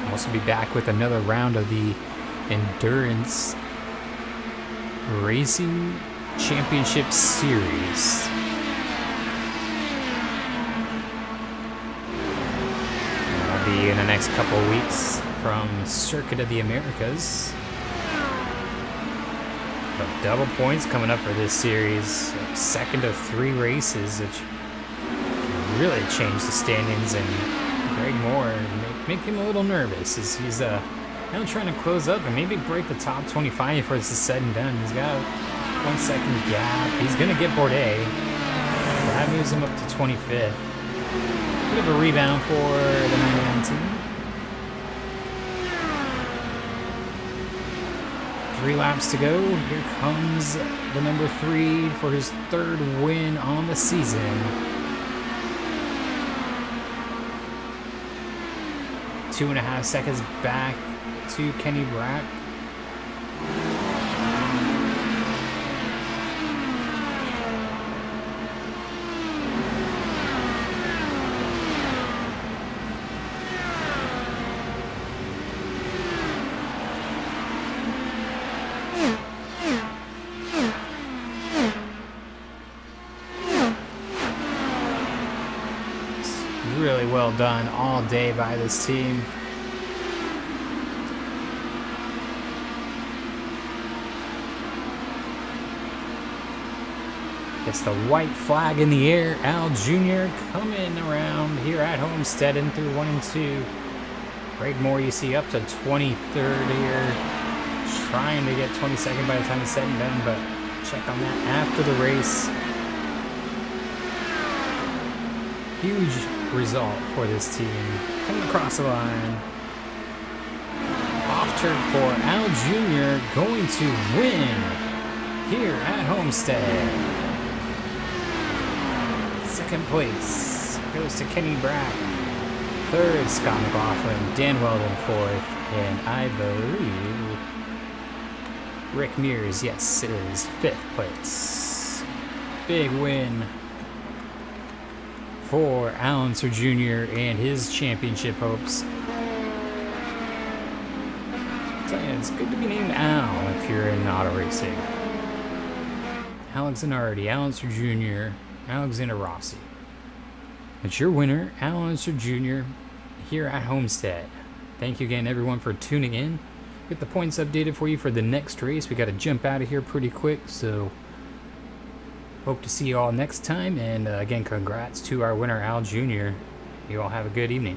We'll also be back with another round of the Endurance Racing Championship Series. That'll be in the next couple of weeks from Circuit of the Americas. But double points coming up for this series. Second of 3 races, which can really change the standings. And Greg Moore make him a little nervous as he's now trying to close up and maybe break the top 25 before this is said and done. He's got a 1 second gap. He's going to get Bourdais. That moves him up to 25th. Bit of a rebound for the 99 team. 3 laps to go. Here comes the number 3 for his 3rd win on the season. 2.5 seconds back to Kenny Brack. Really well done all day by this team. It's the white flag in the air. Al Jr. coming around here at Homestead in through 1 and 2. Greg Moore, you see, up to 23rd here. Trying to get 22nd by the time it's said and done, but check on that after the race. Huge result for this team. Coming across the line. Off turn for Al Jr. going to win here at Homestead. 2nd place goes to Kenny Brack. 3rd, Scott McLaughlin. Dan Weldon 4th. And I believe Rick Mears, yes, it is 5th place. Big win for Al Unser Jr. and his championship hopes. So yeah, it's good to be named Al if you're in auto racing. Alex Zanardi, Al Unser Jr., Alexander Rossi. It's your winner, Al Unser Jr., here at Homestead. Thank you again, everyone, for tuning in. Get the points updated for you for the next race. We got to jump out of here pretty quick, so hope to see you all next time. And again, congrats to our winner, Al Jr. You all have a good evening.